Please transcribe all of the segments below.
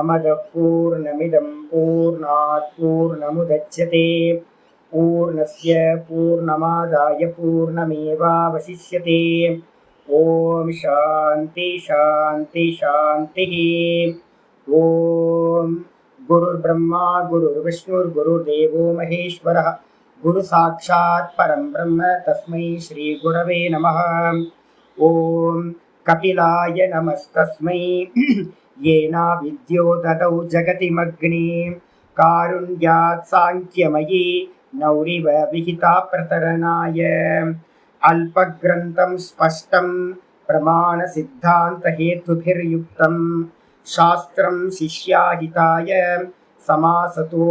पूर्णमदः पूर्णमिदं पूर्णात् पूर्णमुदच्यते पूर्णस्य पूर्णमादाय पूर्णमेवावशिष्यते। ओम शांति शांति शांतिः। ओम गुरुर्ब्रह्मा गुरुर्विष्णुर्गुरुर्देवो महेश्वरः गुरु साक्षात् परं ब्रह्म तस्मै श्री गुरवे नमः। ओम कपिलाय नमस्तस्मै येना विद्यो ददौ जगतिमग्नि कारुण्यात् सांख्यमयी नौरिव विहिता प्रतरणाय अल्पग्रन्थं स्पष्टं प्रमाण सिद्धांत हेतुभिर्युक्तं शास्त्रं शिष्याहिताय समासतो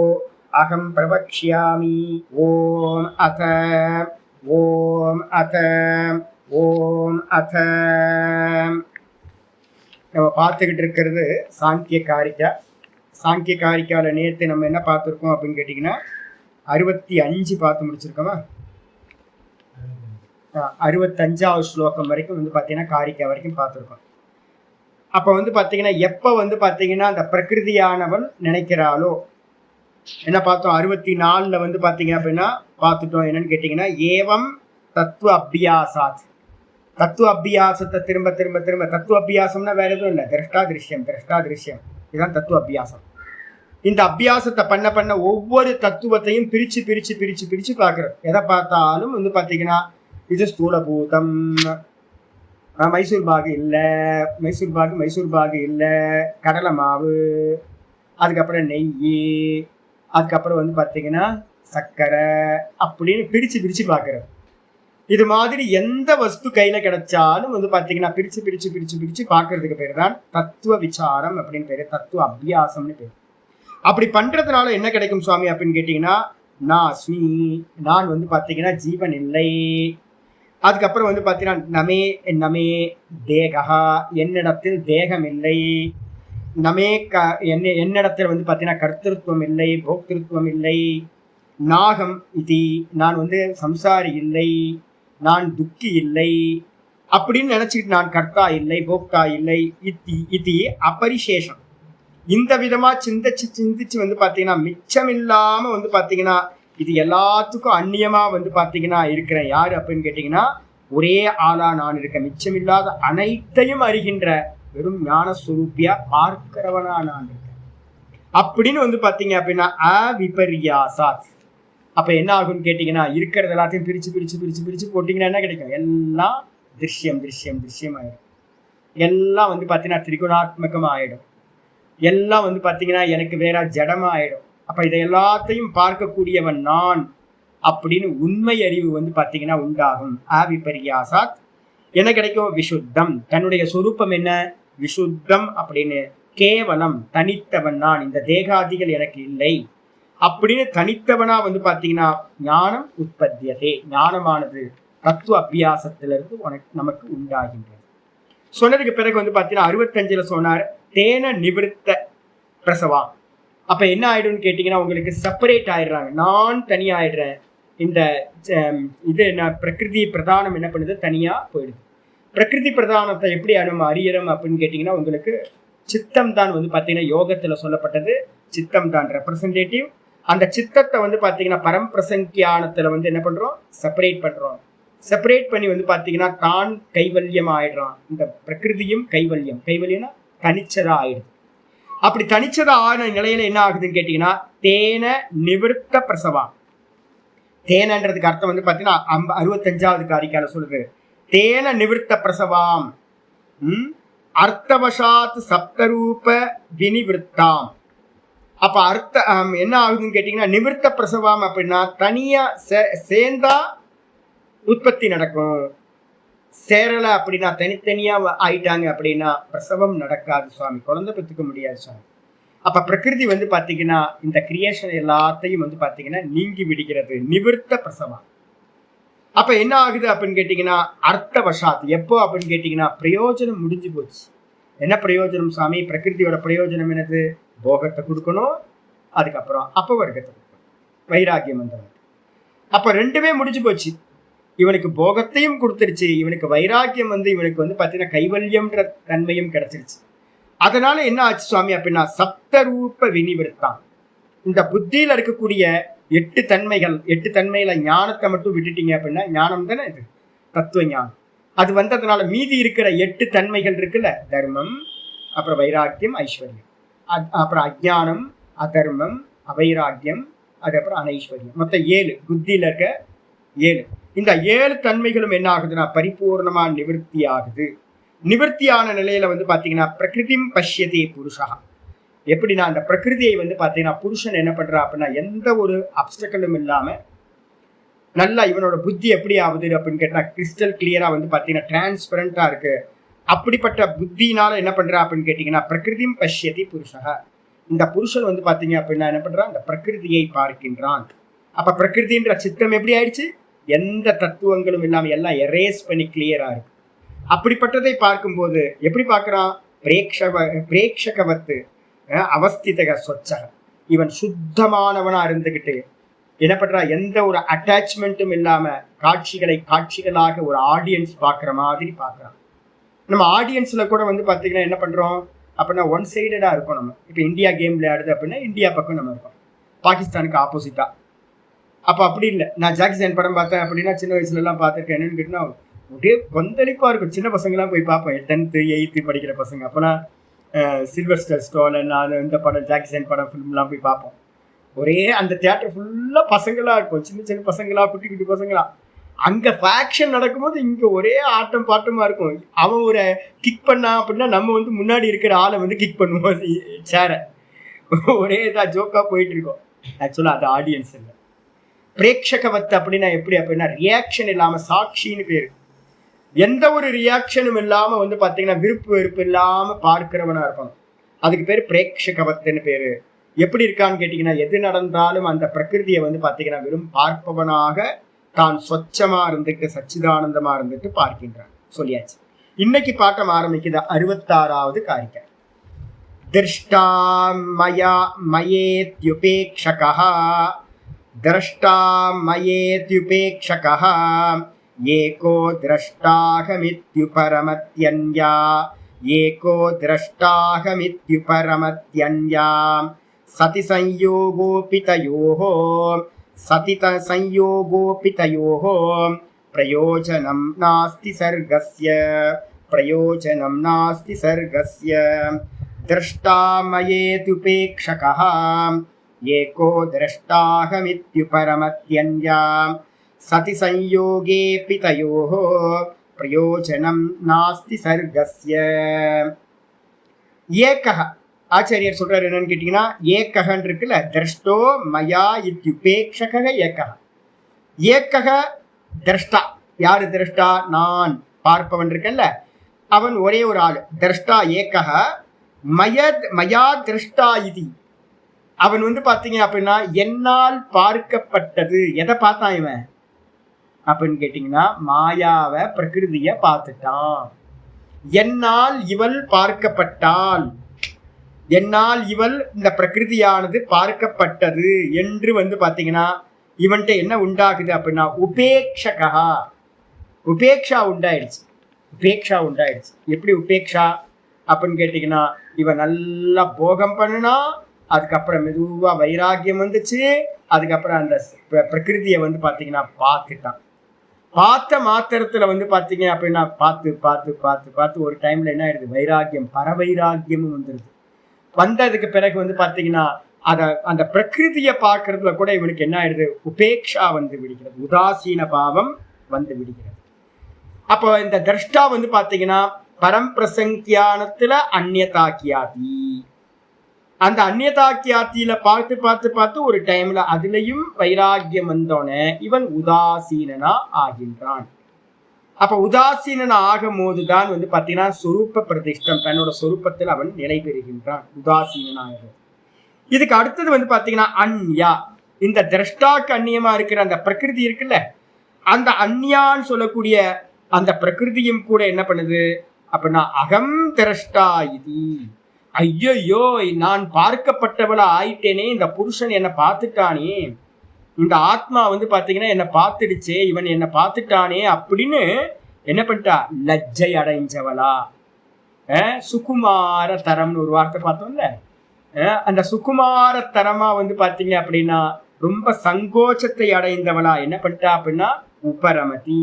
अहं प्रवक्ष्यामि। ओम अथ நம்ம பார்த்துக்கிட்டு இருக்கிறது சாங்கிய காரிக்கா. சாங்கிய காரிக்காவில் நேற்று நம்ம என்ன பார்த்துருக்கோம் அப்படின்னு கேட்டிங்கன்னா 65 பார்த்து முடிச்சிருக்கோமா? 65வது ஸ்லோகம் வரைக்கும் வந்து பார்த்தீங்கன்னா காரிக்கா வரைக்கும் பார்த்துருக்கோம். அப்போ வந்து பார்த்தீங்கன்னா எப்போ வந்து பார்த்தீங்கன்னா அந்த பிரகிருதியானவன் நினைக்கிறாளோ என்ன பார்த்தோம்? 64ல் வந்து பார்த்தீங்க அப்படின்னா பார்த்துட்டோம். என்னன்னு கேட்டிங்கன்னா ஏவம் தத்துவ அபியாசாத். தத்துவ அபியாசத்தை திரும்ப திரும்ப திரும்ப தத்துவ அபியாசம்னா வேற எதுவும் இல்லை, திரஷ்டா திருஷ்யம் இதுதான் தத்துவ அபியாசம். இந்த அபியாசத்தை பண்ண பண்ண ஒவ்வொரு தத்துவத்தையும் பிரிச்சு பிரிச்சு பிரிச்சு பிரிச்சு பார்க்குறோம். எதை பார்த்தாலும் வந்து பார்த்தீங்கன்னா இது ஸ்தூலபூதம், மைசூர் பாகு இல்லை, மைசூர் பாகு இல்லை, கடலை மாவு, அதுக்கப்புறம் நெய், அதுக்கப்புறம் வந்து பார்த்தீங்கன்னா சர்க்கரை, அப்படின்னு பிரிச்சு பிரிச்சு பார்க்குறோம். இது மாதிரி எந்த வஸ்து கையில கிடைச்சாலும் வந்து பாத்தீங்கன்னா பிரிச்சு பிரிச்சு பிரிச்சு பிரிச்சு பாக்குறதுக்கு பேர் தான் தத்துவ விசாரம் அப்படின்னு பேரு, தத்துவ அபியாசம்னு பேரு. அப்படி பண்றதுனால என்ன கிடைக்கும் சுவாமி அப்படின்னு கேட்டீங்கன்னா நாஸ்மி, நான் வந்து பாத்தீங்கன்னா ஜீவன் இல்லை. அதுக்கப்புறம் வந்து பாத்தீங்கன்னா நமே நமே தேகா, என்னிடத்தில் தேகம் இல்லை. நமே என்னிடத்தில் வந்து பாத்தீங்கன்னா கர்த்திருவம் இல்லை, போக்திருத்துவம் இல்லை. நாகம் இது, நான் வந்து சம்சாரி இல்லை, நான் துக்கி இல்லை அப்படின்னு நினைச்சுக்கிட்டு நான் கர்த்தா இல்லை, போக்தா இல்லை. இது அபரிசேஷம். இந்த விதமா சிந்திச்சு சிந்திச்சு வந்து பாத்தீங்கன்னா மிச்சம் இல்லாம வந்து பாத்தீங்கன்னா இது எல்லாத்துக்கும் அந்நியமா வந்து பாத்தீங்கன்னா இருக்கிறேன். யாரு அப்படின்னு கேட்டீங்கன்னா ஒரே ஆளா நான் இருக்கேன். மிச்சம் இல்லாத அனைத்தையும் அறிகின்ற வெறும் ஞானஸ்வரூபியா பார்க்கிறவனா நான் இருக்கேன் அப்படின்னு வந்து பாத்தீங்க அப்படின்னா அவிபர்யாசாத். அப்ப என்ன ஆகும்னு கேட்டீங்கன்னா இருக்கிறது எல்லாத்தையும் பிரிச்சு பிரிச்சு பிரிச்சு பிரிச்சு போட்டீங்கன்னா என்ன கிடைக்கும்? எல்லாம் திருஷ்யம் திருஷ்யம் திருஷ்யம் ஆயிடும். எல்லாம் வந்து பாத்தீங்கன்னா திரிகுணாத்மகம் ஆயிடும். எல்லாம் வந்து பாத்தீங்கன்னா எனக்கு வேற ஜடமா ஆயிடும். அப்ப இதை எல்லாத்தையும் பார்க்கக்கூடியவன் நான் அப்படின்னு உண்மை அறிவு வந்து பாத்தீங்கன்னா உண்டாகும். அவிபர்யாசாத். என்ன கிடைக்கும்? விசுத்தம். தன்னுடைய சொரூபம் என்ன? விசுத்தம் அப்படின்னு கேவலம் தனித்தவன் நான், இந்த தேகாதிகள் எனக்கு இல்லை அப்படின்னு தனித்தவனா வந்து பாத்தீங்கன்னா ஞானம் உற்பத்தியதே, ஞானமானது தத்துவ அபியாசத்திலிருந்து நமக்கு உண்டாகின்றது. சொன்னதுக்கு பிறகு வந்து பாத்தீங்கன்னா 65ல் சொன்னார் தேன நிவிருத்த பிரசவம். அப்ப என்ன ஆயிடும்னு கேட்டீங்கன்னா உங்களுக்கு செப்பரேட் ஆயிடுறாங்க, நான் தனியாயிடுறேன். இந்த இது பிரகிருதி பிரதானம் என்ன பண்ணுது? தனியா போயிடுது. பிரகிருதி பிரதானத்தை எப்படி நம்ம அறியறோம் அப்படின்னு கேட்டீங்கன்னா உங்களுக்கு சித்தம் தான் வந்து பாத்தீங்கன்னா யோகத்துல சொல்லப்பட்டது. சித்தம் தான் ரெப்ரசன்டேட்டிவ். அந்த சித்தத்தை வந்து பாத்தீங்கன்னா பரம்பிரசங்கியானத்துல வந்து என்ன பண்றோம்? செப்பரேட் பண்றோம். செப்பரேட் பண்ணி வந்து பாத்தீங்கன்னா தான் கைவல்யம் ஆயிடுறான். இந்த பிரகிருதியும் கைவல்யம், கைவல்யம்னா தனிச்சதா ஆயிடுது. அப்படி தனிச்சதா ஆன நிலையில என்ன ஆகுதுன்னு கேட்டீங்கன்னா தேன நிவிருத்த பிரசவா. தேனன்றதுக்கு அர்த்தம் வந்து பாத்தீங்கன்னா 65வது காரிக்கால சொல்லுது தேன நிவிருத்த பிரசவாம் அர்த்தவசாத் சப்தரூப வினிவிருத்தாம். அப்ப அர்த்தம் என்ன ஆகுதுன்னு கேட்டீங்கன்னா நிவிருத்த பிரசவம் அப்படின்னா தனியா சேர்ந்தா உற்பத்தி நடக்கும். சேரல அப்படின்னா தனித்தனியா ஆயிட்டாங்க அப்படின்னா பிரசவம் நடக்காது சுவாமி, குழந்தை பெற்றுக்க முடியாது சுவாமி. அப்ப பிரகிருதி வந்து பாத்தீங்கன்னா இந்த கிரியேஷன் எல்லாத்தையும் வந்து பாத்தீங்கன்னா நீங்கி விடுகிறது, நிவிருத்த பிரசவம். அப்ப என்ன ஆகுது அப்படின்னு கேட்டீங்கன்னா அர்த்தவசாத். எப்போ அப்படின்னு கேட்டீங்கன்னா பிரயோஜனம் முடிஞ்சு போச்சு. என்ன பிரயோஜனம் சுவாமி? பிரகிருதியோட பிரயோஜனம் என்னது? போகத்தை கொடுக்கணும், அதுக்கப்புறம் அப்பவர்க்கத்தை கொடுக்கணும், வைராக்கியம் வந்துடும். அப்ப ரெண்டுமே முடிஞ்சு போச்சு. இவனுக்கு போகத்தையும் கொடுத்துருச்சு, இவனுக்கு வைராக்கியம் வந்து இவனுக்கு வந்து பாத்தீங்கன்னா கைவல்யம்ன்ற தன்மையும் கிடைச்சிருச்சு. அதனால என்ன ஆச்சு சுவாமி அப்படின்னா சப்தரூப வினிவிருத்தான். இந்த புத்தியில இருக்கக்கூடிய 8 தன்மைகள், 8 தன்மையில ஞானத்தை மட்டும் விட்டுட்டீங்க அப்படின்னா, ஞானம் தானே இது தத்துவ ஞானம், அது வந்ததுனால மீதி இருக்கிற 8 தன்மைகள் இருக்குல்ல, தர்மம், அப்புறம் வைராக்கியம், ஐஸ்வர்யம், அப்புறம் அஜ்ஞானம், அதர்மம், அவைராக்கியம், அதுக்கப்புறம் அனைஸ்வர்யம், மொத்தம் 7 புத்தியில இருக்க 7. இந்த 7 தன்மைகளும் என்ன ஆகுதுன்னா பரிபூர்ணமா நிவர்த்தி ஆகுது. நிவர்த்தியான நிலையில வந்து பாத்தீங்கன்னா பிரகிருதிம் பஷ்யதி புருஷா. எப்படின்னா அந்த பிரகிருதியை வந்து பாத்தீங்கன்னா புருஷன் என்ன பண்றா அப்படின்னா எந்த ஒரு அப்டக்கலும் இல்லாம நல்லா இவனோட புத்தி எப்படி ஆகுது அப்படின்னு கேட்டா கிறிஸ்டல் கிளியரா வந்து பாத்தீங்கன்னா டிரான்ஸ்பரண்டா இருக்கு. அப்படிப்பட்ட புத்தினால என்ன பண்றா அப்படின்னு கேட்டீங்கன்னா பிரகிருதிம் பஷ்யதி புருஷா. இந்த புருஷன் வந்து பாத்தீங்க அப்படின்னா என்ன பண்றான், இந்த பிரகிருதியை பார்க்கின்றான். அப்ப பிரகிருதின்ற சித்தம் எப்படி ஆயிடுச்சு, எந்த தத்துவங்களும் இல்லாம எல்லாம் எரேஸ் பண்ணி கிளியரா இருக்கு. அப்படிப்பட்டதை பார்க்கும்போது எப்படி பார்க்கிறான், பிரேக்ஷகவத்து அவஸ்திதக சொச்சக, இவன் சுத்தமானவனா இருந்துகிட்டு என்ன பண்றா, எந்த ஒரு அட்டாச்மெண்ட்டும் இல்லாம காட்சிகளை காட்சிகளாக ஒரு ஆடியன்ஸ் பார்க்குற மாதிரி பார்க்குறான். நம்ம ஆடியன்ஸ்ல கூட வந்து பார்த்தீங்கன்னா என்ன பண்றோம் அப்படின்னா ஒன் சைடடா இருக்கும். நம்ம இப்போ இந்தியா கேம் விளையாடுது அப்படின்னா இந்தியா பக்கம் நம்ம இருக்கோம், பாகிஸ்தானுக்கு ஆப்போசிட்டா. அப்போ அப்படி இல்லை. நான் ஜாக்கிசான் படம் பார்த்தேன் அப்படின்னா சின்ன வயசுல எல்லாம் பார்த்துருக்கேன். என்னன்னு கேட்டீங்கன்னா அப்படியே கொந்தளிப்பா இருக்கும். சின்ன பசங்களாம் போய் பார்ப்பேன், 10th 8th படிக்கிற பசங்க. அப்போலாம் சில்வஸ்டர் ஸ்டோலன், நான் இந்த படம் ஜாக்கிசான் படம் ஃபிலிம்லாம் போய் பார்ப்போம். ஒரே அந்த தியேட்டர் ஃபுல்லாக பசங்களாக இருக்கும், சின்ன சின்ன பசங்களா, குட்டி குட்டி பசங்களா. அங்கே ஃபேக்ஷன் நடக்கும்போது இங்கே ஒரே ஆட்டம் பாட்டமாக இருக்கும். அவன் ஒரு கிக் பண்ணா அப்படின்னா நம்ம வந்து முன்னாடி இருக்கிற ஆளை வந்து கிக் பண்ணுவோம் சேரை. ஒரே இதாக ஜோக்காக போயிட்டு இருக்கோம். ஆக்சுவலாக அது ஆடியன்ஸ் இல்லை. பிரேட்சகவத்து அப்படின்னா எப்படி அப்படின்னா ரியாக்ஷன் இல்லாமல், சாட்சின்னு பேர். எந்த ஒரு ரியாக்ஷனும் இல்லாமல் வந்து பார்த்தீங்கன்னா விருப்பு வெறுப்பு இல்லாமல் பார்க்கிறவனாக இருக்கணும். அதுக்கு பேர் பிரேட்சகவத்துன்னு பேர். எப்படி இருக்கான்னு கேட்டிங்கன்னா எது நடந்தாலும் அந்த பிரகிருதியை வந்து பார்த்தீங்கன்னா வெறும் பார்ப்பவனாக தான் சொச்சமா இருந்துட்டு சச்சிதானந்தமா இருந்துட்டு பார்க்கின்றான். சொல்லியாச்சு. இன்னைக்கு பாட்டம் ஆரம்பிக்குது 66வது காரிக்கை. திருஷ்டா மயா மயேத்யுபேக்ஷகः, திரஷ்டா மயேத்யுபேக்ஷகः, ஏகோ திரஷ்டாஹமித்யுபரமத்யன்யா, ஏகோ திரஷ்டாஹமித்யுபரமத்யன்யா, சதி சம்யோகோபிதயோஹ, சதித சம்யோகோபிதயோஹ பிரயோஜனம் நாஸ்தி சர்கஸ்ய, பிரயோஜனம் நாஸ்தி சர்கஸ்ய. திரஷ்டா மயேத்யுபேக்ஷகः, ஏகோ திரஷ்டாஹமித்யுபரமத்யன்யா, சதி சம்யோகேபிதயோஹ பிரயோஜனம் நாஸ்தி சர்கஸ்ய. ஏகஹ ஆச்சாரியர் சொல்றாரு என்னன்னு கேட்டீங்கன்னா, ஏகஹன் இருக்குல்ல, திரஷ்டோ மயா இத்யுபேக்ஷக ஏகஹ. ஏகஹ திரஷ்டா. யாரு திரஷ்டா? நான் பார்ப்பவன் இருக்கல்ல, அவன் ஒரே ஒரு ஆள். திரஷ்டா ஏகஹ, மயா திரஷ்டா இது. அவன் வந்து பார்த்தீங்க அப்படின்னா என்னால் பார்க்கப்பட்டது. எதை பார்த்தான் இவன் அப்படின்னு கேட்டீங்கன்னா மாயாவை, பிரகிருதிய பார்த்துட்டான். என்னால் இவள் பார்க்கப்பட்டாள், என்னால் இவள் இந்த பிரகிருதியானது பார்க்கப்பட்டது என்று வந்து பார்த்தீங்கன்னா இவன்கிட்ட என்ன உண்டாகுது அப்படின்னா உபேக்ஷகா, உபேக்ஷா உண்டாயிடுச்சு. உபேக்ஷா உண்டாயிடுச்சு. எப்படி உபேக்ஷா அப்படின்னு கேட்டிங்கன்னா, இவன் நல்லா போகம் பண்ணுனா, அதுக்கப்புறம் மெதுவாக வைராக்கியம் வந்துச்சு, அதுக்கப்புறம் அந்த பிரகிருதியை வந்து பார்த்தீங்கன்னா பார்த்துட்டான். பார்த்த மாத்திரத்தில் வந்து பார்த்தீங்க அப்படின்னா பார்த்து பார்த்து பார்த்து பார்த்து ஒரு டைமில் என்ன ஆயிடுது, வைராக்கியம், பரவைராக்கியமும் வந்துடுது. வந்ததுக்கு பிறகு வந்து பார்த்தீங்கன்னா அந்த பிரகிருதியை பார்க்கறதுல கூட இவனுக்கு என்ன ஆயிடுது, உபேக்ஷா வந்து விடுகிறது, உதாசீன பாவம் வந்து விடுகிறது. அப்போ இந்த திரஷ்டா வந்து பார்த்தீங்கன்னா பரம்பிரசங்கியானத்துல அந்நியதாக்கியாதி. அந்த அந்நியதாக்கியாத்தியில பார்த்து பார்த்து பார்த்து ஒரு டைம்ல அதுலயும் வைராக்கியம் வந்தோடனே இவன் உதாசீனனா ஆகின்றான். அப்ப உதாசீனன் ஆகும் போதுதான் வந்து பார்த்தீங்கன்னா சொரூப பிரதிஷ்டம், தன்னோட சொரூபத்தில் அவன் நிலை பெறுகின்றான், உதாசீனனாக. இதுக்கு அடுத்தது வந்து பார்த்தீங்கன்னா அந்யா. இந்த திரஷ்டாக்கு அந்நியமா இருக்கிற அந்த பிரகிருதி இருக்குல்ல, அந்த அந்யான்னு சொல்லக்கூடிய அந்த பிரகிருதியும் கூட என்ன பண்ணுது அப்படின்னா அகம் திரஷ்டா இது. ஐயோ நான் பார்க்கப்பட்டவளா ஆயிட்டேனே, இந்த புருஷன் என்னை பார்த்துட்டானே, இந்த ஆத்மா வந்து பார்த்தீங்கன்னா என்னை பார்த்துடுச்சே, இவன் என்னை பார்த்துட்டானே அப்படின்னு என்ன பண்ணிட்டா, லஜ்ஜை அடைஞ்சவளா. சுகுமார தரம்னு ஒரு வார்த்தை பார்த்தோம்ல. அந்த சுகுமார தரமா வந்து பாத்தீங்க அப்படின்னா ரொம்ப சங்கோச்சத்தை அடைந்தவளா என்ன பண்ணிட்டா அப்படின்னா உபரமதி.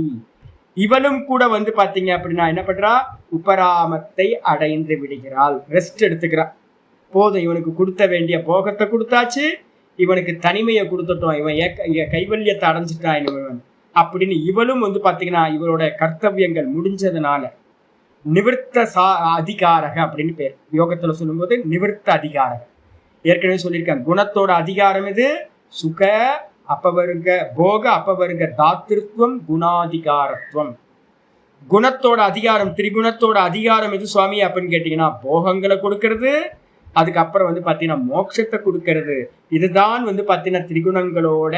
இவளும் கூட வந்து பாத்தீங்க அப்படின்னா என்ன பண்றா, உபராமத்தை அடைந்து விடுகிறாள், ரெஸ்ட் எடுத்துக்கிறா. போதும், இவனுக்கு கொடுத்த வேண்டிய போகத்தை கொடுத்தாச்சு, இவனுக்கு தனிமையை கொடுத்துட்டோம், இவன் கைவல்யத்தை அடைஞ்சிட்டான் இவன் அப்படின்னு இவளும் வந்து பாத்தீங்கன்னா இவரோட கர்த்தவியங்கள் முடிஞ்சதுனால நிவர்த்த அதிகாரக அப்படின்னு பேர். யோகத்துல சொல்லும்போது நிவர்த்த அதிகாரக. ஏற்கனவே சொல்லியிருக்காங்க, குணத்தோட அதிகாரம் இது சுக அப்பவருங்க போக அப்பவருங்க தாத்திருத்துவம் குணாதிகாரத்துவம். குணத்தோட அதிகாரம் திரிகுணத்தோட அதிகாரம் எது சுவாமி அப்படின்னு கேட்டீங்கன்னா போகங்களை கொடுக்கறது, அதுக்கப்புறம் வந்து பாத்தீங்கன்னா மோட்சத்தை கொடுக்கறது. இதுதான் வந்து பாத்தீங்கன்னா திரிகுணங்களோட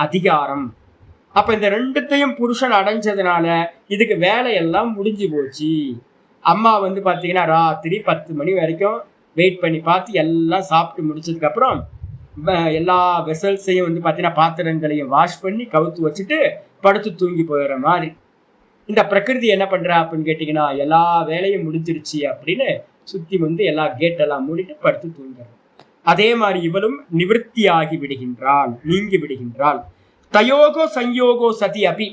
அதிகாரம். அப்ப இந்த ரெண்டுத்தையும் புருஷன் அடைஞ்சதுனால இதுக்கு வேலையெல்லாம் முடிஞ்சு போச்சு. அம்மா வந்து பாத்தீங்கன்னா ராத்திரி 10 மணி வரைக்கும் வெயிட் பண்ணி பார்த்து எல்லாம் சாப்பிட்டு முடிச்சதுக்கு அப்புறம் எல்லா வெசல்ஸையும் வந்து பாத்தீங்கன்னா பாத்திரங்களையும் வாஷ் பண்ணி கவுத்து வச்சுட்டு படுத்து தூங்கி போயிடுற மாதிரி இந்த பிரகிருதி என்ன பண்றா அப்படின்னு கேட்டீங்கன்னா எல்லா வேலையும் முடிஞ்சிருச்சு அப்படின்னு சுத்தி வந்து எல்லா கேட்டெல்லாம் மூடிட்டு படுத்து தூங்குறாள். அதே மாதிரி இவளும் நிவர்த்தி ஆகி விடுகின்றாள், நீங்கி விடுகின்றாள். தயோகோ சஞ்யோகோ சதி அபி.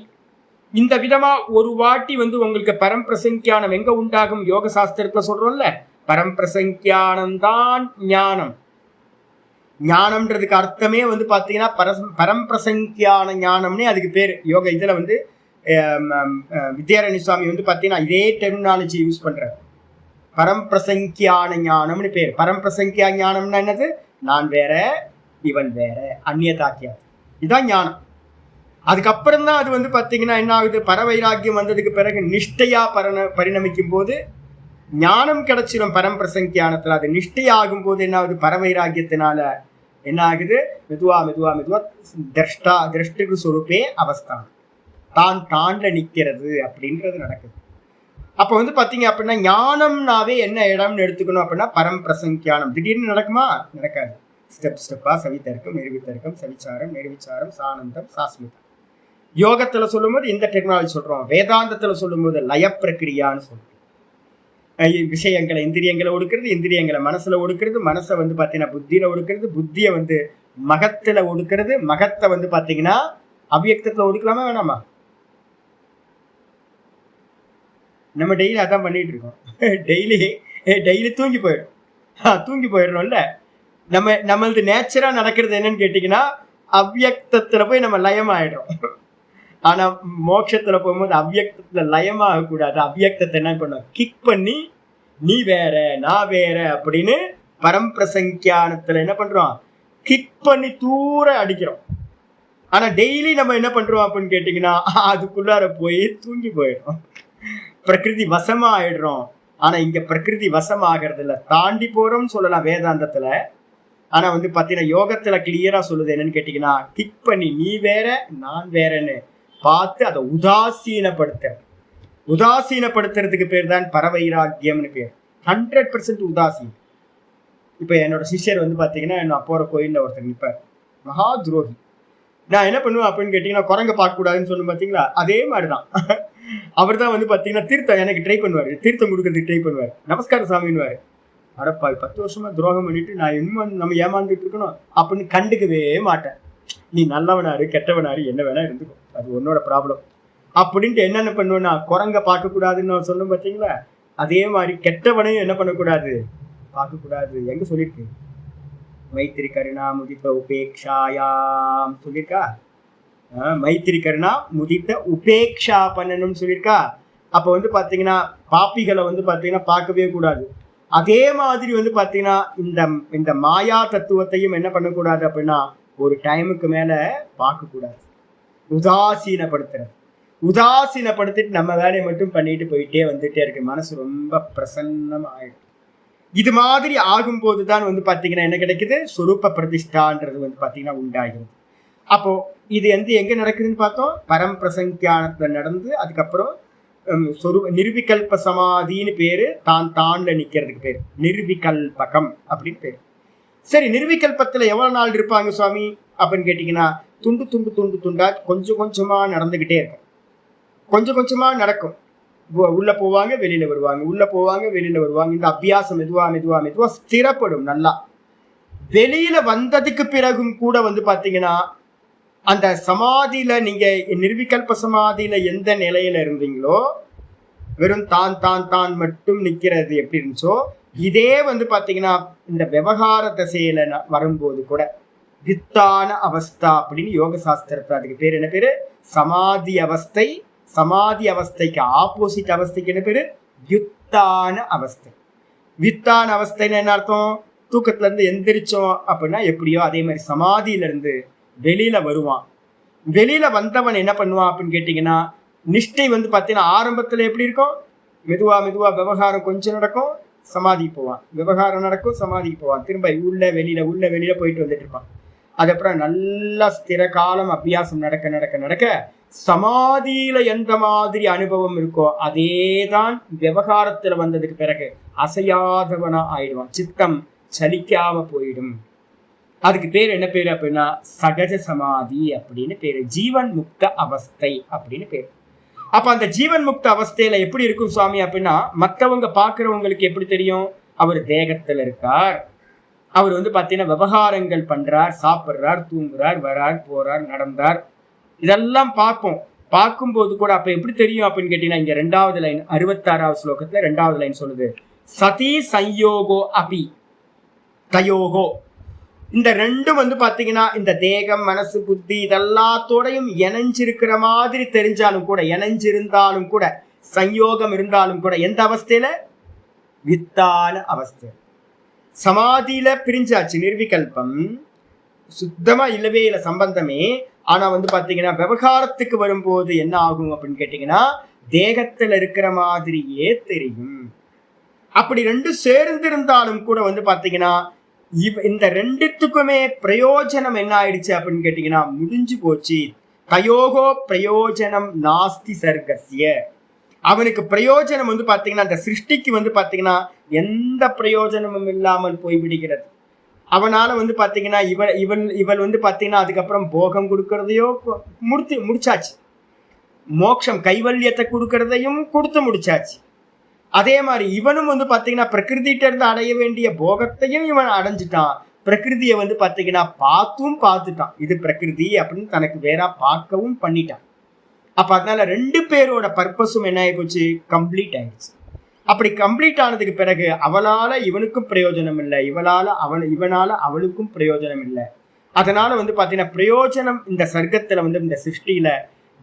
இந்த விதமா ஒரு வாட்டி வந்து உங்களுக்கு பரம்பிரசங்கியானம் எங்க உண்டாகும், யோக சாஸ்திரத்துல சொல்றோம்ல, பரம்பிரசங்கியானம் தான் ஞானம். ஞானம்ன்றதுக்கு அர்த்தமே வந்து பாத்தீங்கன்னா பரம்பிரசங்கியான ஞானம்னே அதுக்கு பேரு. யோக இதுல வந்து வித்யாரண்ய சுவாமி வந்து பாத்தீங்கன்னா இதே டெர்மினாலஜி யூஸ் பண்றாரு. பரம்பிரசங்கியான ஞானம்னு பேர். பரம்பிரசங்கியா ஞானம்னா என்னது, நான் வேற இவன் வேற, அந்நியதாக்கியா, இதுதான் ஞானம். அதுக்கப்புறம் தான் அது வந்து பாத்தீங்கன்னா என்ன ஆகுது, பரவைராக்கியம் வந்ததுக்கு பிறகு நிஷ்டையா பரிணமிக்கும் போது ஞானம் கிடைச்சிடும். பரம்பிரசங்கியானத்துல அது நிஷ்டையாகும் போது என்ன ஆகுது, பரவைராக்கியத்தினால என்ன ஆகுது, மெதுவா மெதுவா மெதுவா திரஷ்டுக்கு சொரூப்பே அவஸ்தான், தான் தாண்ட நிக்கிறது அப்படின்றது நடக்குது. அப்ப வந்து பாத்தீங்க அப்படின்னா ஞானம்னாவே என்ன இடம்னு எடுத்துக்கணும் அப்படின்னா பரம்பிரசங்கியானம். திடீர்னு நடக்குமா, நடக்காது. ஸ்டெப் ஸ்டெப்பா சவித்தர்க்கம், நிருவித்தர்க்கம், சவிச்சாரம், நிருவிச்சாரம், சானந்தம், சாஸ்மிதம். யோகத்துல சொல்லும் போது இந்த டெக்னாலஜி சொல்றோம். வேதாந்தத்துல சொல்லும் போது லய பிரக்கிரியான்னு சொல்றோம். விஷயங்களை இந்திரியங்களை ஒடுக்கிறது, இந்திரியங்களை மனசுல ஒடுக்கிறது, மனசை வந்து பாத்தீங்கன்னா புத்தியில ஒடுக்கிறது, புத்திய வந்து மகத்துல ஒடுக்கிறது, மகத்தை வந்து பாத்தீங்கன்னா அவ்வியக்தத்துல ஒடுக்கலாமா வேணாமா? நம்ம டெய்லி அதான் பண்ணிட்டு இருக்கோம். டெய்லி தூங்கி போயிடுறோம்ல. நம்மளது நேச்சரா நடக்கிறது என்னன்னு கேட்டீங்கன்னா அவ்வியக்தத்துல போய் நம்ம லயம் ஆயிடுறோம். ஆனா மோட்சத்துல போகும்போது அவ்வியக்தத்துல லயமாக கூடாது. அவ்வியக்தத்தை என்ன பண்ணோம், கிக் பண்ணி நீ வேற நான் வேற அப்படின்னு பரம்பிரசங்கியானத்துல என்ன பண்றோம், கிக் பண்ணி தூர அடிக்கிறோம். ஆனா டெய்லி நம்ம என்ன பண்றோம் அப்படின்னு கேட்டீங்கன்னா அதுக்குள்ளார போய் தூங்கி போயிடும், பிரகிருதி வசமா ஆயிடுறோம். ஆனா இங்க பிரகிருதி வசம் ஆகிறது இல்ல, தாண்டி போறோம்னு சொல்லலாம் வேதாந்தத்துல. ஆனா வந்து பாத்தீங்கன்னா யோகத்துல கிளியரா சொல்லுது என்னன்னு கேட்டீங்கன்னா கிக் பண்ணி நீ வேற நான் வேறன்னு பார்த்து அதை உதாசீனப்படுத்துறதுக்கு பேர் தான் பரவைராக்கியம்னு பேர். 100% உதாசீனம். இப்ப என்னோட சிஷ்யர் வந்து பாத்தீங்கன்னா நான் போற கோயில்ல ஒருத்தர் நிற்பார், மகா துரோகி. நான் என்ன பண்ணுவேன் அப்படின்னு கேட்டீங்கன்னா குரங்க பார்க்க கூடாதுன்னு சொன்ன பாத்தீங்களா, அதே மாதிரிதான் அவர் தான் வந்து பாத்தீங்கன்னா தீர்த்தம் எனக்கு ட்ரை பண்ணுவாரு, தீர்த்தம் கொடுக்கறதுக்கு ட்ரை பண்ணுவார். நமஸ்காரம் சாமின்னுவாரு. அடப்பா 10 வருஷமா துரோகம் பண்ணிட்டு நான் இன்னும் நம்ம ஏமாந்துட்டு இருக்கணும் அப்படின்னு கண்டுக்கவே மாட்டேன். நீ நல்லவனாரு கெட்டவனாரு என்ன வேணா இருந்துக்கும், அது உன்னோட ப்ராப்ளம் அப்படின்ட்டு என்னென்ன பண்ணுவேன்னா குரங்க பார்க்க கூடாதுன்னு சொல்லும் பார்த்தீங்களா, அதே மாதிரி கெட்டவனையும் என்ன பண்ணக்கூடாது, பார்க்க கூடாது. எங்க சொல்லியிருக்கு, மைத்திரி கருணா முதித்த உபேக்ஷாயாம் சொல்லியிருக்கா, மைத்திரி கருணா முதித்த உபேக்ஷா பண்ணணும்னு சொல்லியிருக்கா. அப்ப வந்து பாத்தீங்கன்னா பாப்பிகளை வந்து பாத்தீங்கன்னா பார்க்கவே கூடாது. அதே மாதிரி வந்து பாத்தீங்கன்னா இந்த மாயா தத்துவத்தையும் என்ன பண்ணக்கூடாது அப்படின்னா ஒரு டைமுக்கு மேல பார்க்க கூடாது. உதாசீனப்படுத்திட்டு நம்ம வேலையை மட்டும் பண்ணிட்டு போயிட்டே வந்துட்டே இருக்கு, மனசு ரொம்ப பிரசன்னம் ஆயிடும். இது மாதிரி ஆகும் போதுதான் வந்து பாத்தீங்கன்னா என்ன கிடைக்குது, சொரூப பிரதிஷ்டான்றது வந்து பாத்தீங்கன்னா உண்டாகிறது. அப்போ இது வந்து எங்க நடக்குதுன்னு பார்த்தோம், பரம்பிரசங்கியானத்துல நடந்து அதுக்கப்புறம் நிர்விகல்ப சமாதின்னு பேரு, தான்ல நிக்கிறதுக்கு பேரு நிர்விகல்பகம் அப்படின்னு பேரு. சரி, நிர்விகல்பத்துல எவ்வளவு நாள் இருப்பாங்க சுவாமி அப்படின்னு கேட்டீங்கன்னா துண்டு துண்டா கொஞ்சம் கொஞ்சமா நடந்துகிட்டே இருக்கும், கொஞ்சம் கொஞ்சமா நடக்கும். உள்ள போவாங்க வெளியில வருவாங்க, உள்ள போவாங்க வெளியில வருவாங்க. இந்த அபியாசம் மெதுவா மெதுவா மெதுவா ஸ்திரப்படும். நல்லா வெளியில வந்ததுக்கு பிறகும் கூட வந்து பாத்தீங்கன்னா அந்த சமாதியில, நீங்க நிர்விகல்ப சமாதியில எந்த நிலையில இருந்தீங்களோ, வெறும் தான் தான் தான் மட்டும் நிக்கிறது எப்படி இருந்துச்சோ, இதே வந்து பாத்தீங்கன்னா இந்த விவகார திசையில வரும்போது கூட வித்தான அவஸ்தா அப்படின்னு யோக சாஸ்திரத்துல அதுக்கு பேர் என்ன பேரு? சமாதி அவஸ்தை. சமாதி அவஸ்தைக்கு ஆப்போசிட் அவஸ்தைக்கு என்ன பேரு? வித்தான அவஸ்தை. வித்தான அவஸ்தைன்னு என்ன அர்த்தம்? தூக்கத்துல இருந்து எந்திரிச்சோம் அப்படின்னா எப்படியோ அதே மாதிரி சமாதியில இருந்து வெளியில வருவான். வெளியில வந்தவன் என்ன பண்ணுவான் அப்படின்னு கேட்டீங்கன்னா, நிஷ்டை வந்து பாத்தீங்கன்னா ஆரம்பத்துல எப்படி இருக்கும்? மெதுவா மெதுவா விவகாரம் கொஞ்சம் நடக்கும், சமாதிக்கு போவான். விவகாரம் நடக்கும், சமாதிக்கு போவான். திரும்ப உள்ள வெளியில போயிட்டு வந்துட்டு இருப்பான். அதுக்கப்புறம் நல்லா ஸ்திர காலம் அபியாசம் நடக்க நடக்க நடக்க சமாதியில எந்த மாதிரி அனுபவம் இருக்கோ அதேதான் விவகாரத்துல வந்ததுக்கு பிறகு அசையாதவனா ஆயிடுவான். சித்தம் சலிக்காம போயிடும். அதுக்கு பேர் என்ன பேரு அப்படின்னா சகஜ சமாதி அப்படின்னு பேரு. ஜீவன் முக்த அவஸ்தை அப்படின்னு பேரு. அப்ப அந்த ஜீவன் முக்த அவஸ்தையில எப்படி இருக்கும் சுவாமி அப்படின்னா, மற்றவங்க பாக்குறவங்களுக்கு எப்படி தெரியும்? அவர் தேகத்துல இருக்கார், அவர் வந்து பாத்தீங்கன்னா விவகாரங்கள் பண்றார், சாப்பிடுறார், தூங்குறார், வரார், போறார், நடந்தார், இதெல்லாம் பார்ப்போம். பார்க்கும்போது கூட அப்ப எப்படி தெரியும் அப்படின்னு கேட்டீங்கன்னா, இங்க 2வது லைன் 66வது ஸ்லோகத்துல 2வது லைன் சொல்லுது, சதி சம்யோகோ அபி தயோகோ. இந்த ரெண்டும் வந்து பாத்தீங்கன்னா இந்த தேகம் மனசு புத்தி இதெல்லாத்தோடையும் இணைஞ்சிருக்கிற மாதிரி தெரிஞ்சாலும் கூட, இணைஞ்சிருந்தாலும் கூட, சம்யோகம் இருந்தாலும் கூட எந்த அவஸ்தையில? வித்தான அவஸ்தை. சமாதியில பிரிஞ்சாச்சு, நிர்விகல்பம் சுத்தமா இல்லவே இல்லை சம்பந்தமே. ஆனா வந்து பாத்தீங்கன்னா விவகாரத்துக்கு வரும்போது என்ன ஆகும் அப்படின்னு கேட்டீங்கன்னா, தேகத்துல இருக்கிற மாதிரியே தெரியும். அப்படி ரெண்டும் சேர்ந்திருந்தாலும் கூட வந்து பாத்தீங்கன்னா இந்த ரெண்டுத்துக்குமே பிரயோஜனம் என்ன ஆயிடுச்சு அப்படின்னு கேட்டீங்கன்னா, முடிஞ்சு போச்சு. தயோகோ பிரயோஜனம் நாஸ்தி சர்க்கஸ்ய. அவனுக்கு பிரயோஜனம் வந்து பாத்தீங்கன்னா அந்த சிருஷ்டிக்கு வந்து பாத்தீங்கன்னா எந்த பிரயோஜனமும் இல்லாமல் போய்விடுகிறது. அவனால வந்து பாத்தீங்கன்னா இவள் வந்து பாத்தீங்கன்னா அதுக்கப்புறம் போகம் கொடுக்கறதையோ முடிச்சாச்சு, மோட்சம் கைவல்யத்தை கொடுக்கறதையும் கொடுத்து முடிச்சாச்சு. அதே மாதிரி இவனும் வந்து பாத்தீங்கன்னா பிரகிருதிட்ட இருந்து அடைய வேண்டிய போகத்தையும் இவன் அடைஞ்சிட்டான். பிரகிருதியை வந்து பாத்தீங்கன்னா பார்த்துட்டான், இது பிரகிருதி அப்படின்னு தனக்கு வேற பார்க்கவும் பண்ணிட்டான். அப்ப அதனால 2 பேரோட பர்பஸும் என்ன ஆகி போச்சு? கம்ப்ளீட் ஆயிடுச்சு. அப்படி கம்ப்ளீட் ஆனதுக்கு பிறகு அவளால இவனுக்கும் பிரயோஜனம் இல்லை, இவனால அவளுக்கும் பிரயோஜனம் இல்லை. அதனால வந்து பாத்தீங்கன்னா பிரயோஜனம் இந்த சர்க்கத்துல வந்து இந்த சிருஷ்டியில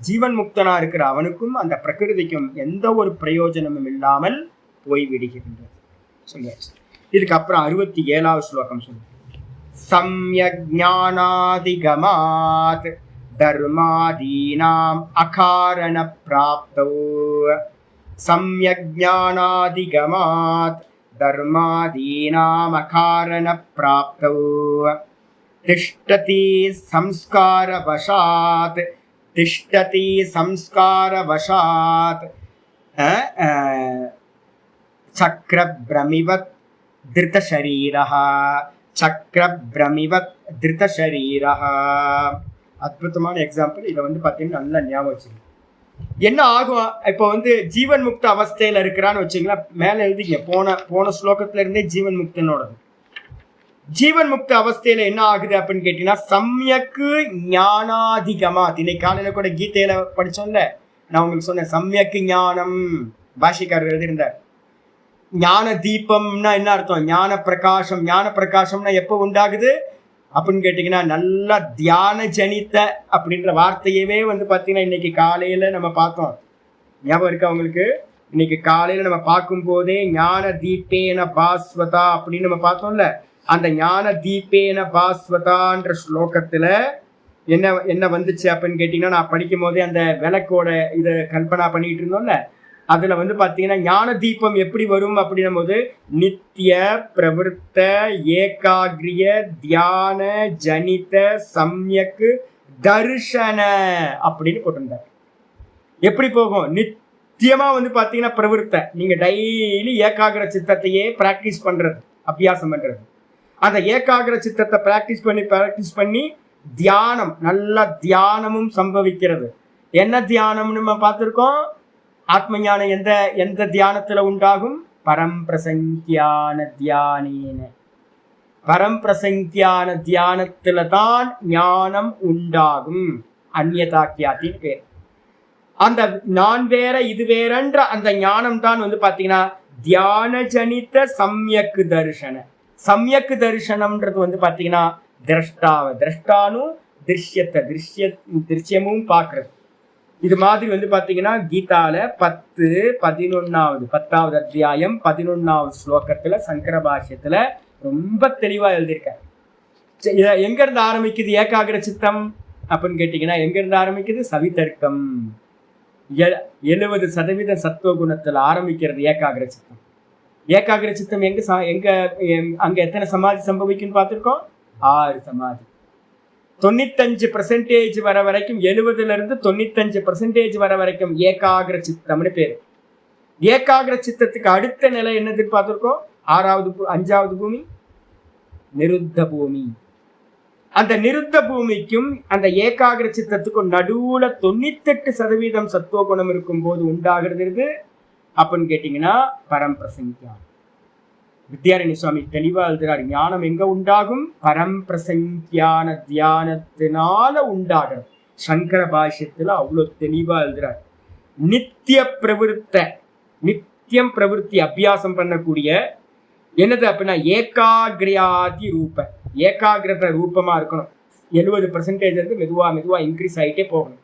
ஜீவன் முக்தனா இருக்கிற அவனுக்கும் அந்த பிரகிருதிக்கும் எந்த ஒரு பிரயோஜனமும் இல்லாமல் போய்விடுகின்றது சொல்லியாச்சு. இதுக்கப்புறம் 67வது ஸ்லோகம் சொல்லு. சம்யக் ஞானாதிகமாத் தர்மாதீனாம் அகாரண பிராப்தோ. சம்யக் ஞானாதிகமாத் தர்மாதீனாம் அகாரண பிராப்தோ திஷ்டதி சம்ஸ்காரவசாத். திஷ்டதி சம்ஸ்காரவசாத் சக்ரப்ரமிவத் திருதசரீரஹ. சக்ரப்ரமிவத் திருதசரீரஹ. அற்புதமான எக்ஸாம்பிள். இதை வந்து பார்த்தீங்கன்னா நல்லா ஞாபகம் வச்சுக்கணும். என்ன ஆகும்? இப்போ வந்து ஜீவன் முக்த அவஸ்தையில இருக்கிறான்னு வச்சுங்களா, மேல எழுதிங்க. போன ஸ்லோகத்துல இருந்தே ஜீவன் முக்தனோடது. ஜீவன் முக்த அவஸ்தையில என்ன ஆகுது அப்படின்னு கேட்டீங்கன்னா, சம்யக்கு ஞானாதிகமா. இன்னைக்கு காலையில கூட கீதையில படிச்சோம்ல, நான் உங்களுக்கு சொன்னேன் சம்யக்கு ஞானம். பாஷிக்காரர் எழுதியிருந்தார். ஞான தீபம்னா என்ன அர்த்தம்? ஞான பிரகாசம். ஞான பிரகாசம்னா எப்போ உண்டாகுது அப்படின்னு கேட்டீங்கன்னா, நல்லா தியான ஜனித்த அப்படின்ற வார்த்தையவே வந்து பாத்தீங்கன்னா இன்னைக்கு காலையில நம்ம பார்த்தோம். ஞாபகம் இருக்கா உங்களுக்கு? இன்னைக்கு காலையில நம்ம பார்க்கும் போதே ஞான தீபேன பாஸ்வதா அப்படின்னு நம்ம பார்த்தோம்ல. அந்த ஞான தீபேன பாஸ்வதான்ற ஸ்லோகத்துல என்ன வந்துச்சு அப்படின்னு கேட்டீங்கன்னா, நான் படிக்கும் போதே அந்த விளக்கோட இதை கல்பனா பண்ணிட்டு இருந்தோம்ல, அதுல வந்து பாத்தீங்கன்னா ஞான தீபம் எப்படி வரும் அப்படின்னும் போது நித்திய பிரவருத்த ஏகாகிரிய தியான ஜனித சம்யக்கு தர்ஷன அப்படின்னு போட்டிருந்தார். எப்படி போகும்? நித்தியமா வந்து பாத்தீங்கன்னா பிரவருத்த, நீங்க டெய்லி ஏகாகிர சித்தத்தையே பிராக்டிஸ் பண்றது, அபியாசம் பண்றது. அந்த ஏகாகிர சித்தத்தை பிராக்டிஸ் பண்ணி தியானம், நல்ல தியானமும் சம்பவிக்கிறது. என்ன தியானம்னு நம்ம பார்த்திருக்கோம்? ஆத்ம ஞானம் எந்த எந்த தியானத்துல உண்டாகும்? பரம்பிரசங்கியான தியானேன. பரம்பிரசங்கியான தியானத்துல தான் ஞானம் உண்டாகும். அந்நியதாக்கியாத்தின் பேர். அந்த நான் வேற இது வேறன்ற அந்த ஞானம் தான் பாத்தீங்கன்னா தியான ஜனித சம்யக்கு தரிசன. சம்யக்கு தரிசனம்ன்றது பாத்தீங்கன்னா திரஷ்டானும் திருஷ்யத்தை திருஷ்யமும் பாக்குறது. இது மாதிரி பாத்தீங்கன்னா கீதால 10வது அத்தியாயம் 11வது ஸ்லோகத்துல சங்கர பாஷ்யத்துல ரொம்ப தெளிவா எழுதியிருக்காரு. எங்க இருந்து ஆரம்பிக்குது ஏகாகிர சித்தம் அப்படின்னு கேட்டீங்கன்னா எங்க இருந்து ஆரம்பிக்குது? சவிதர்க்கம். 70% சத்துவகுணத்துல ஆரம்பிக்கிறது ஏகாகிர சித்தம். ஏகாகிர சித்தம் எங்க அங்க எத்தனை சமாதி சம்பவிக்குன்னு பார்த்திருக்கோம்? 6 சமாதி. 95% வர வரைக்கும், 70ல இருந்து 95% வர வரைக்கும் ஏகாகிர சித்தம்னு பேரு. ஏகாகிர சித்தத்துக்கு அடுத்த நிலை என்னதுன்னு பார்த்திருக்கோம்? 5வது பூமி நிருத்த பூமி. அந்த நிருத்த பூமிக்கும் அந்த ஏகாகிர சித்தத்துக்கும் நடுவுல 98% சத்துவகுணம் இருக்கும் போது உண்டாகிறது அப்படின்னு கேட்டீங்கன்னா பரம்பிரசங்கியானம். வித்யாரண்ய சுவாமி தெளிவா எழுதுறாரு, ஞானம் எங்க உண்டாகும்? பரம்பிரசங்கியான தியானத்தினால உண்டாகிறது. சங்கர பாஷ்யத்துல அவ்வளவு தெளிவா எழுதுறாரு. நித்தியம் பிரவருத்தி அபியாசம் பண்ணக்கூடிய என்னது அப்படின்னா ஏகாகிரியாதி ரூப, ஏகாகிரத ரூபமா இருக்கணும். 70% வந்து மெதுவா இன்க்ரீஸ் ஆகிட்டே போகணும்.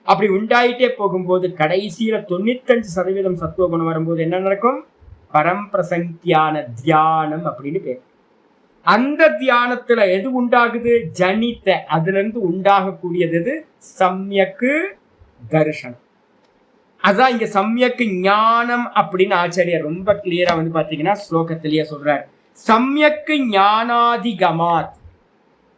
அப்படி உண்டாயிட்டே போகும்போது கடைசியில 95% சத்துவகுணம் வரும்போது என்ன நடக்கும்? பரம்பிரசங்கியான தியானம் அப்படின்னு பேர். அந்த தியானத்துல எது உண்டாகுது? ஜனித்த, அதுல இருந்து உண்டாகக்கூடியது எது? சம்யக்கு தர்ஷனம். அதான் இங்க சம்யக்கு ஞானம் அப்படின்னு ஆச்சாரியர் ரொம்ப கிளியரா வந்து பாத்தீங்கன்னா ஸ்லோகத்திலேயே சொல்றாரு. சம்யக்கு ஞானாதிகமாத்.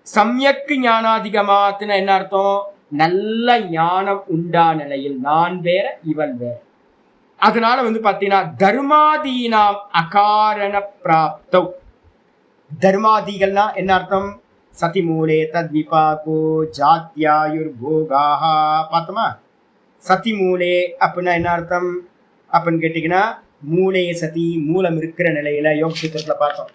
சம்யக்கு ஞானாதிகமாத்னா என்ன அர்த்தம்? நல்ல ஞானம் உண்டா நிலையில், நான் வேற இவன் வேற. அதனால வந்து பாத்தீங்கன்னா தர்மாதீனாம் அகாரண பிராப்தௌ. தர்மாதிகள்னா என்ன அர்த்தம்? சதிமூலே தத்விபாகோ ஜாத்யாயுர் போகாஹா. பார்த்தோமா? சதிமூலே அப்படின்னா என்ன அர்த்தம் அப்படின்னு கேட்டீங்கன்னா மூலே சதி, மூலம் இருக்கிற நிலையில யோக சூத்திரத்துல பார்த்தோம்.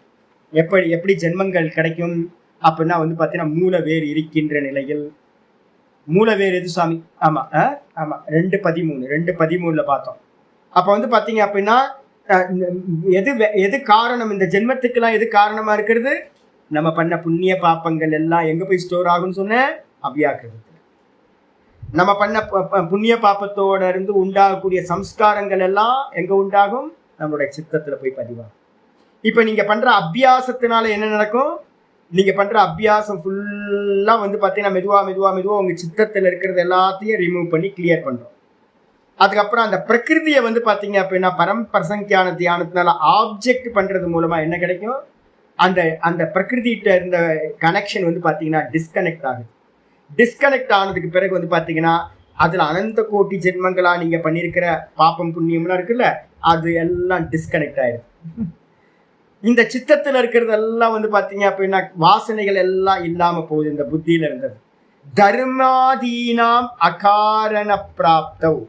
எப்படி ஜென்மங்கள் கிடைக்கும் அப்படின்னா வந்து பாத்தீங்கன்னா மூல வேர் இருக்கின்ற நிலையில். மூல வேர் எது சுவாமி? ஆமா 2:13 பார்த்தோம். அப்ப வந்து பாத்தீங்க அப்படின்னா எது காரணம்? இந்த ஜென்மத்துக்கெல்லாம் எது காரணமா இருக்கிறது? நம்ம பண்ண புண்ணிய பாப்பங்கள் எல்லாம் எங்க போய் ஸ்டோர் ஆகும்னு சொன்ன அவ்யாக்கிரதத்துல. நம்ம பண்ண புண்ணிய பாப்பத்தோட இருந்து உண்டாகக்கூடிய சம்ஸ்காரங்கள் எல்லாம் எங்க உண்டாகும்? நம்மளுடைய சித்தத்துல போய் பதிவாகும். இப்ப நீங்க பண்ற அபியாசத்தினால என்ன நடக்கும்? நீங்க பண்ற அபியாசம் ஃபுல்லா வந்து பாத்தீங்கன்னா மெதுவா உங்க சித்தத்துல இருக்கிறது எல்லாத்தையும் ரிமூவ் பண்ணி கிளியர் பண்றோம். அதுக்கப்புறம் அந்த பிரகிருதியை வந்து பாத்தீங்க அப்படின்னா பரம்பிரசங்கியான தியானத்தினால ஆப்ஜெக்ட் பண்றது மூலமா என்ன கிடைக்கும்? அந்த பிரகிருதிட்ட இருந்த கனெக்ஷன் வந்து பாத்தீங்கன்னா டிஸ்கனெக்ட் ஆகுது. டிஸ்கனெக்ட் ஆனதுக்கு பிறகு வந்து பாத்தீங்கன்னா அதுல அனந்த கோட்டி ஜென்மங்களா நீங்க பண்ணிருக்கிற பாப்பம் புண்ணியம்லாம் இருக்குல்ல, அது எல்லாம் டிஸ்கனெக்ட் ஆயிடுது. இந்த சித்தத்துல இருக்கிறது எல்லாம் வந்து பாத்தீங்க அப்படின்னா வாசனைகள் எல்லாம் இல்லாம போகுது. இந்த புத்தியில இருந்தது தர்மாதீனாம் அகாரண பிராப்தவ்.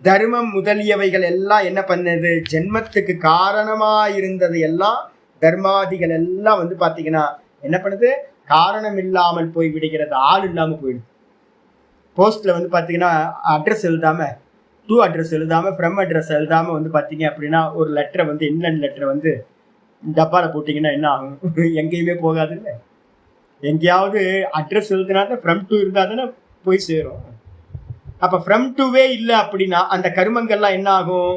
தர்மம் முதலியவைகள் எல்லாம் என்ன பண்ணது? ஜென்மத்துக்கு காரணமா இருந்தது எல்லாம், தர்மாதிகள் எல்லாம் வந்து பாத்தீங்கன்னா என்ன பண்ணுது? காரணம் இல்லாமல் போய் விடுகிறது. ஆள் இல்லாம போயிடுது. போஸ்ட்ல வந்து பாத்தீங்கன்னா அட்ரஸ் எழுதாம, டூ அட்ரஸ் எழுதாம, ஃப்ரம் அட்ரஸ் எழுதாம வந்து பாத்தீங்க அப்படின்னா ஒரு லெட்டரை வந்து இன்லண்ட் லெட்டரை வந்து டப்பால போட்டீங்கன்னா என்ன ஆகும்? எங்கேயுமே போகாது இல்லை. எங்கேயாவது அட்ரஸ் எழுதுனா தான் ஃப்ரம் டூ இருந்தா தானே போய் சேரும். அப்ப ஃப்ரம் டூவே இல்லை அப்படின்னா அந்த கர்மங்கள்லாம் என்ன ஆகும்?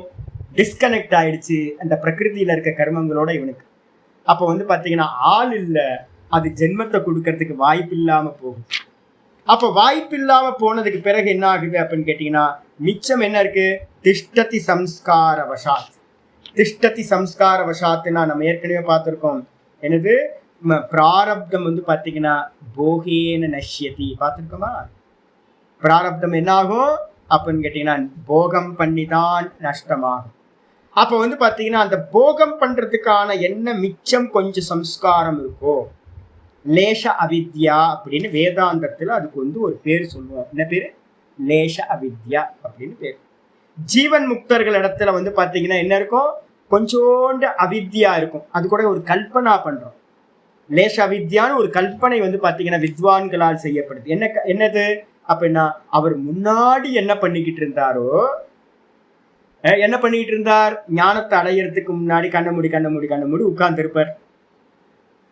டிஸ்கனெக்ட் ஆயிடுச்சு அந்த பிரகிருதியில இருக்க கர்மங்களோட இவனுக்கு. அப்ப வந்து பாத்தீங்கன்னா ஆள் இல்லை, அது ஜென்மத்தை கொடுக்கறதுக்கு வாய்ப்பு இல்லாம போகும். அப்ப வாய்ப்பு இல்லாம போனதுக்கு பிறகு என்ன ஆகுது அப்படின்னு கேட்டீங்கன்னா மிச்சம் என்ன இருக்கு? திஷ்டதி சம்ஸ்கார வசாத். திஷ்டதி சம்ஸ்கார வசாத்துனா நம்ம ஏற்கனவே பார்த்திருக்கோம். என்னது? பிராரப்தம் வந்து பாத்தீங்கன்னா போகேன நஷ்யதி. பார்த்திருக்கோமா? பிராரப்தம் என்ன ஆகும் அப்படின்னு கேட்டீங்கன்னா போகம் பண்ணிதான் நஷ்டமாகும். அப்ப வந்து பாத்தீங்கன்னா அந்த போகம் பண்றதுக்கான என்ன மிச்சம் கொஞ்சம் சம்ஸ்காரம் இருக்கோ, லேஷ அவித்யா அப்படின்னு வேதாந்தத்துல அதுக்கு வந்து ஒரு பேர் சொல்லுவோம். என்ன பேரு? லேஷ அவித்யா அப்படின்னு பேர். ஜீவன் முக்தர்கள் இடத்துல வந்து பாத்தீங்கன்னா என்ன இருக்கும், கொஞ்சோண்டு அவித்யா இருக்கும். அது கூட ஒரு கல்பனா பண்றோம். லேச அவித்யான்னு ஒரு கல்பனை வந்து பாத்தீங்கன்னா வித்வான்களால் செய்யப்படுது. என்னது அப்படின்னா, அவர் முன்னாடி என்ன பண்ணிக்கிட்டு இருந்தாரோ, என்ன பண்ணிட்டு இருந்தார், ஞானத்தை அடையறதுக்கு முன்னாடி கண்ண மூடி உட்கார்ந்து இருப்பார்.